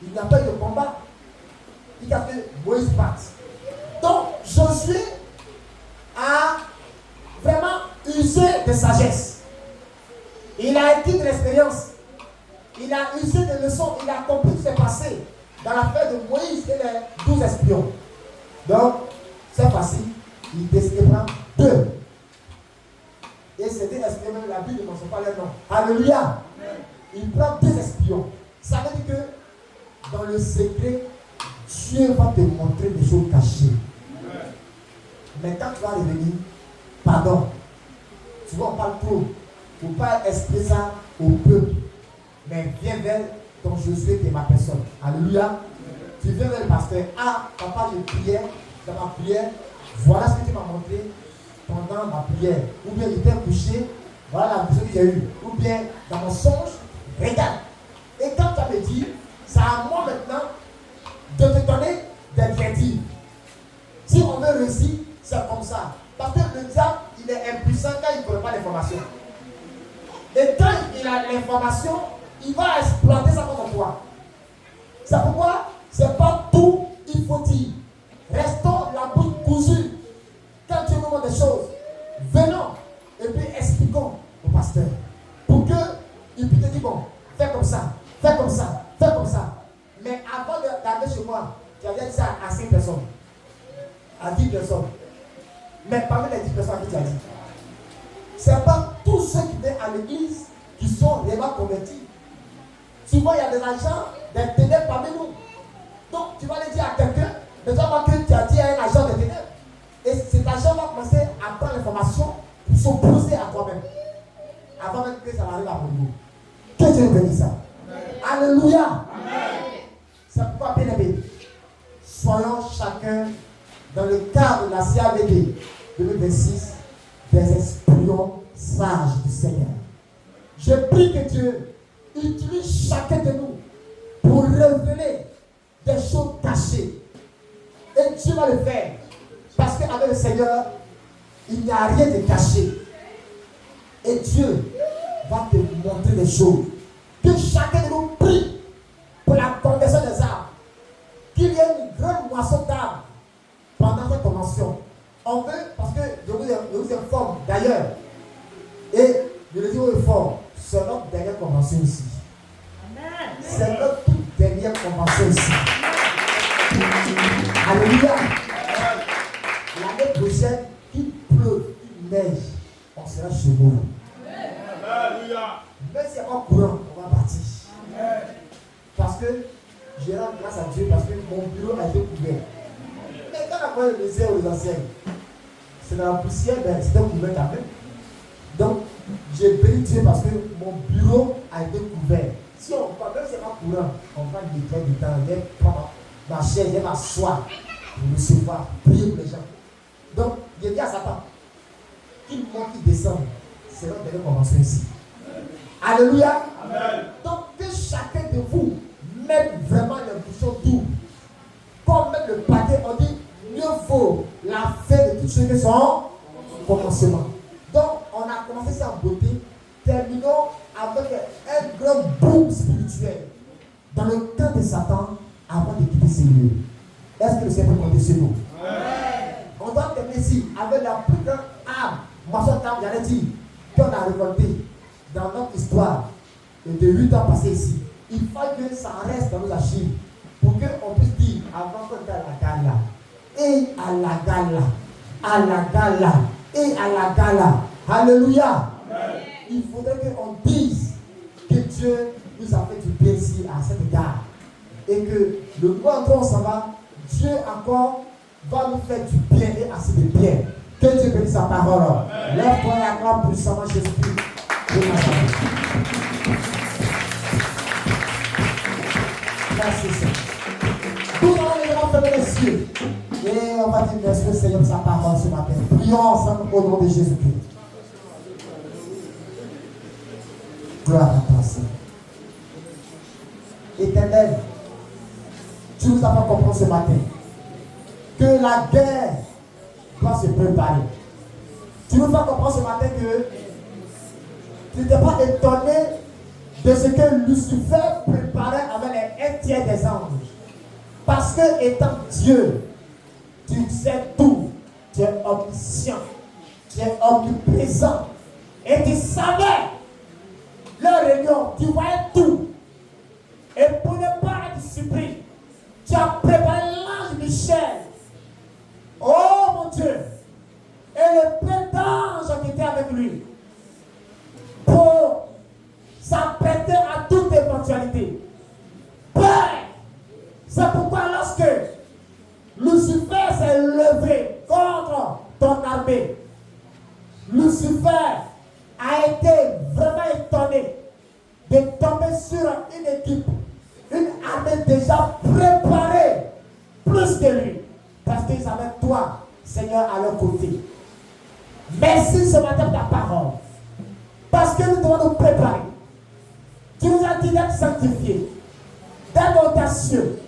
il n'y a pas eu de combat. Il a fait Moïse parte. Donc, Josué a vraiment usé de sagesse. Il a acquis de l'expérience. Il a usé de leçons. Il a compris ce qui s'est passé dans l'affaire de Moïse et les 12 espions. Donc, c'est facile. Il décide de prendre 2. Et ces 2 espions, même la Bible ne mentionne pas leur nom. Alléluia. Il prend 2 espions. Ça veut dire que dans le secret, Dieu va te montrer des choses cachées. Mais quand tu vas revenir, pardon, tu vois, on parle trop. Il ne faut pas expliquer ça au peuple. Mais viens vers ton Josué qui est ma personne. Alléluia. Tu viens vers le pasteur. Ah, papa, je priais dans ma prière. Voilà ce que tu m'as montré pendant ma prière. Ou bien il était couché. Voilà la vision que j'ai eue. Ou bien dans mon songe, regarde. Et quand tu me dit, c'est à moi maintenant de te donner des directives. Si on veut réussir, c'est comme ça. Parce que le diable, il est impuissant quand il ne connaît pas l'information. Et quand il a l'information, il va exploiter ça contre toi. C'est pourquoi c'est pas tout il faut dire. Restons la bouche cousue. Quand Dieu nous montre des choses, venons et puis expliquons au pasteur pour qu'il puisse te dire bon, fais comme ça, fais comme ça, fais comme ça. Mais avant d'arriver chez moi, tu avais dit ça à 5 personnes, à 10 personnes. Mais parmi les 10 personnes à qui tu as dit, c'est pas tous ceux qui viennent à l'église qui sont réellement convertis. Souvent, il y a des agents, des ténèbres parmi nous. Donc, tu vas le dire à quelqu'un, mais tu vas voir que tu as dit à un agent des ténèbres. Et cet agent va commencer à prendre l'information pour s'opposer à toi-même. Avant même que ça arrive à nous. Que Dieu bénisse ça. Alléluia. Amen. C'est pourquoi, bien aimé, soyons chacun dans le cadre de la CAVD 2026 des espions sages du Seigneur. Je prie que Dieu utilise chacun de nous pour révéler des choses cachées. Et Dieu va le faire. Parce qu'avec le Seigneur, il n'y a rien de caché. Et Dieu va te montrer des choses. Que chacun de nous prie pour la conversion des âmes. Qu'il y ait une grande moisson d'âmes pendant cette convention. On veut, parce que je vous informe d'ailleurs, et je le dis au fort, c'est notre dernière convention ici. C'est notre toute dernière convention ici. Alléluia. L'année prochaine, qu'il pleuve, qu'il neige, on sera chez nous. Alléluia. Même s'il n'y a pas courant, on va partir. Parce que je rends grâce à Dieu parce que mon bureau a été couvert. Mais quand on a le désert aux anciens, c'est dans la poussière, ben, c'était couvert quand même. Donc, j'ai béni Dieu parce que mon bureau a été couvert. Si on va, même si c'est pas courant, on va nettoyer du temps, je vais prendre ma chaise, je vais m'asseoir pour recevoir, prier pour les gens. Donc, j'ai dit à Satan, qu'il monte, qu'il descende. C'est notre dernière convention ici. Alléluia. Amen. Donc, que chacun de vous mette vraiment les bouchons doux. Comme mettre le paquet, on dit, mieux vaut la fin de toutes choses que son commencement. Donc, on a commencé ça en beauté. Terminons avec un grand boom spirituel dans le camp de Satan avant de quitter ces lieux. Est-ce que le Seigneur peut compter sur nous? Amen. On doit terminer ici avec la plus grande âme. Moisson d'âme, j'allais dire, qu'on a récolté dans notre histoire de 8 ans passés ici. Il faut que ça reste dans nos archives pour qu'on puisse dire avant qu'on était à la gala. Et à la gala. À la gala. Et à la gala. Alléluia. Amen. Il faudrait qu'on dise que Dieu nous a fait du bien ici à cette gare. Et que le mois où on s'en va, Dieu encore va nous faire du bien et assez de bien. Que Dieu bénisse sa parole. Lève-toi et acclame puissamment Jésus-Christ. Merci Seigneur. Nous allons les fermer les yeux. Et on va dire merci au Seigneur pour sa parole ce matin. Prions ensemble au nom de Jésus-Christ. Gloire à toi, Seigneur. Éternel, tu nous as fait comprendre ce matin que la guerre doit se préparer. Tu nous as comprendre ce matin que tu n'étais pas étonné de ce que Lucifer préparait avec les 1/3 des anges. Parce que étant Dieu, tu sais tout. Tu es omniscient. Tu es omniprésent. Et tu savais leur réunion. Tu voyais tout. Et pour ne pas être surpris, tu as préparé l'ange Michel. Oh mon Dieu. Et le plein d'anges qui était avec lui. Pour s'apprêter à toute éventualité. Père, c'est pourquoi lorsque Lucifer s'est levé contre ton armée, Lucifer a été vraiment étonné de tomber sur une équipe, une armée déjà préparée, plus que lui, parce qu'ils avaient toi, Seigneur, à leur côté. Merci ce matin de ta parole, parce que nous devons nous préparer. Tu nous as dit d'être sanctifiés, d'être audacieux.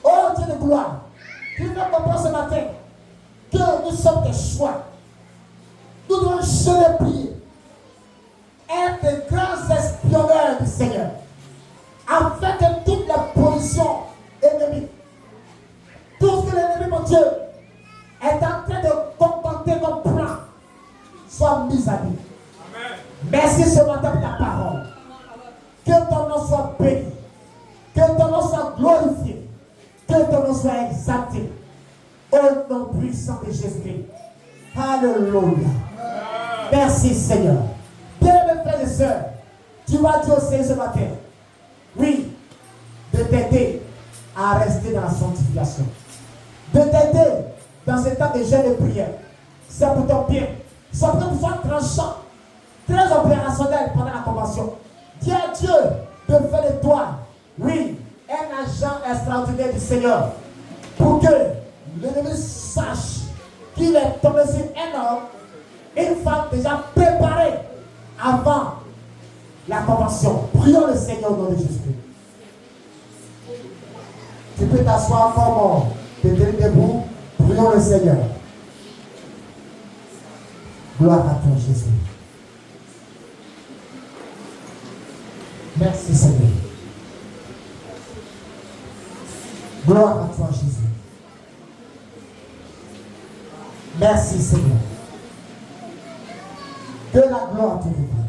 Oh Dieu de gloire, tu nous as compris ce matin que nous sommes des choix. Nous devons jamais prier, être des grands espionneurs du Seigneur. afin que toutes les positions ennemies, tout ce que l'ennemi, mon Dieu, est en train de contenter comme plan, soit mis à vie. Merci ce matin pour ta parole. Que ton nom soit béni. Que ton nom soit glorifié. Que ton nom soit exalté. Au nom puissant de Jésus-Christ. Alléluia. Merci Seigneur. Bien-aimés frères et sœurs, tu vas dire au Seigneur ce matin, oui, de t'aider à rester dans la sanctification. De t'aider dans cet temps de jeûne et prière. C'est pour ton bien. C'est pour que tu sois tranchant, très opérationnel pendant la convention. Dis à Dieu de faire de toi, oui, un agent extraordinaire du Seigneur. Pour que l'ennemi sache qu'il est tombé sur un homme, une femme déjà préparée avant la convention. Prions le Seigneur au nom de Jésus. Tu peux t'asseoir comme te tenir debout. Prions le Seigneur. Gloire à toi, Jésus. Merci, Seigneur. Gloire à toi, Jésus. Merci, Seigneur. Que la gloire te revienne.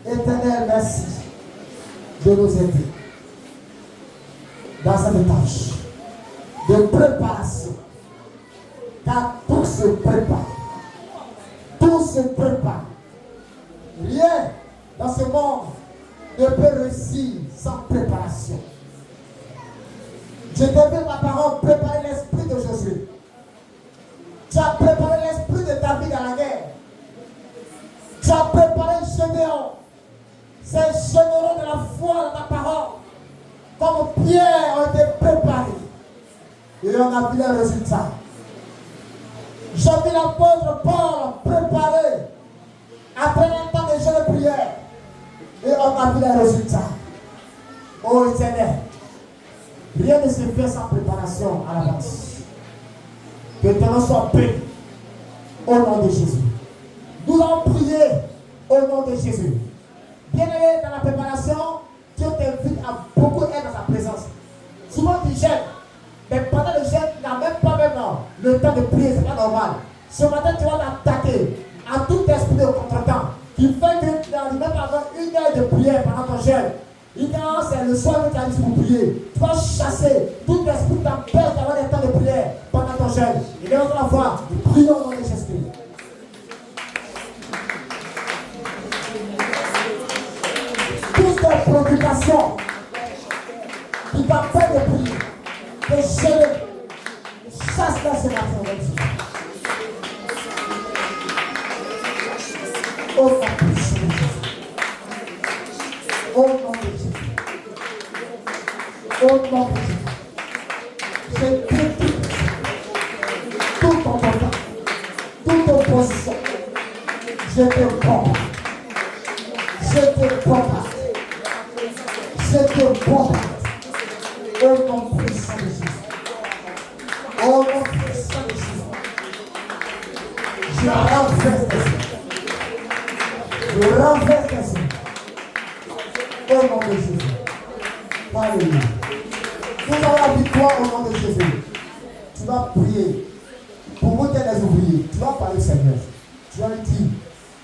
Éternel, merci de nous aider dans cette tâche de préparation. Car tout se prépare. Tout se prépare. Rien dans ce monde ne peut réussir sans préparation. Je t'ai vu, ma parole, préparer l'esprit de Jésus. Tu as préparé l'esprit de David à la guerre. Tu as préparé Gédéon. Ces généraux de la foi dans ta parole, comme Pierre, ont été préparés. Et on a vu les résultats. J'ai vu l'apôtre Paul préparé après un temps de jeûne et prière. Et on a vu les résultats. Oh Éternel, rien ne se fait sans préparation à l'avance. Que ton nom soit béni au nom de Jésus. Nous allons prier au nom de Jésus. Bien-aimé dans la préparation, Dieu t'invite à beaucoup être dans sa présence. Souvent tu gênes, mais pendant le jeûne, tu n'as même pas le temps de prier, c'est pas normal. Ce matin, tu vas t'attaquer à tout esprit de contretemps qui fait que tu n'arrives même pas à avoir une heure de prière pendant ton jeûne. Idéalement, c'est le soir que tu arrives pour prier. Tu vas chasser tout esprit qui t'empêche d'avoir des temps de prière pendant ton jeûne. Et là, on va voir, prions au nom de Jésus. Toutes les préoccupations qui t'empêchent de prier, de jeûner, chasse-les ce matin avec Dieu. Au nom de Jésus. Au nom de Jésus. Au nom de Jésus. Je détruis tout ton temps, toute opposition. Je te bombarde. Je te bombarde. Je te bombarde. Au nom puissant de Jésus. Au nom puissant de Jésus. Je renverse les yeux. Je renverse les yeux. Au nom de Jésus. Alléluia. Nous avons la victoire au nom de Jésus. Tu vas prier. Pour vous qui êtes les ouvriers, tu vas parler au Seigneur. Tu vas lui dire,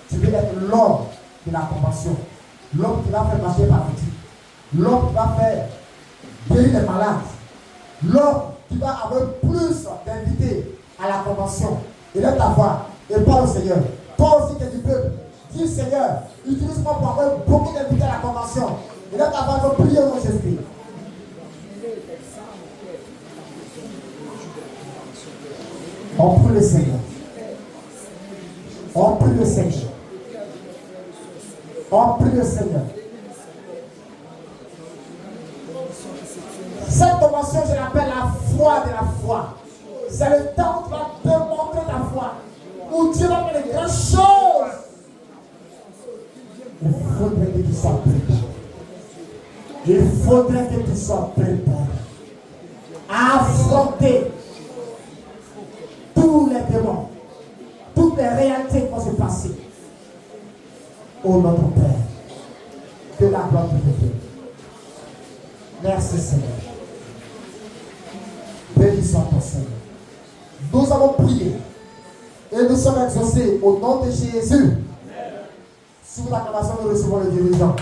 tu veux être l'homme de la convention. L'homme qui va faire marcher par petit. L'homme qui va faire guérir les malades. L'homme qui va avoir plus d'invités à la convention. Et là ta voix. Et parle au Seigneur. Toi aussi qui es du peuple. Dis Seigneur, utilise-moi pour avoir beaucoup d'invités à la convention. Et là ta voix va prier au nom de Jésus. On prie le Seigneur. On prie le Seigneur. On prie le Seigneur. Cette convention, je l'appelle la foi de la foi. C'est le temps où tu vas démontrer ta foi. Où Dieu va faire de grandes choses. Il faudrait que tu sois préparé. Il faudrait que tu sois préparé à affronter tous les démons, toutes les réalités qui vont se passer. Ô notre Père, que la gloire te revienne. Merci Seigneur. Bénissons ton Seigneur. Nous avons prié et nous sommes exaucés au nom de Jésus. Sous l'acclamation, nous recevons le dirigeant.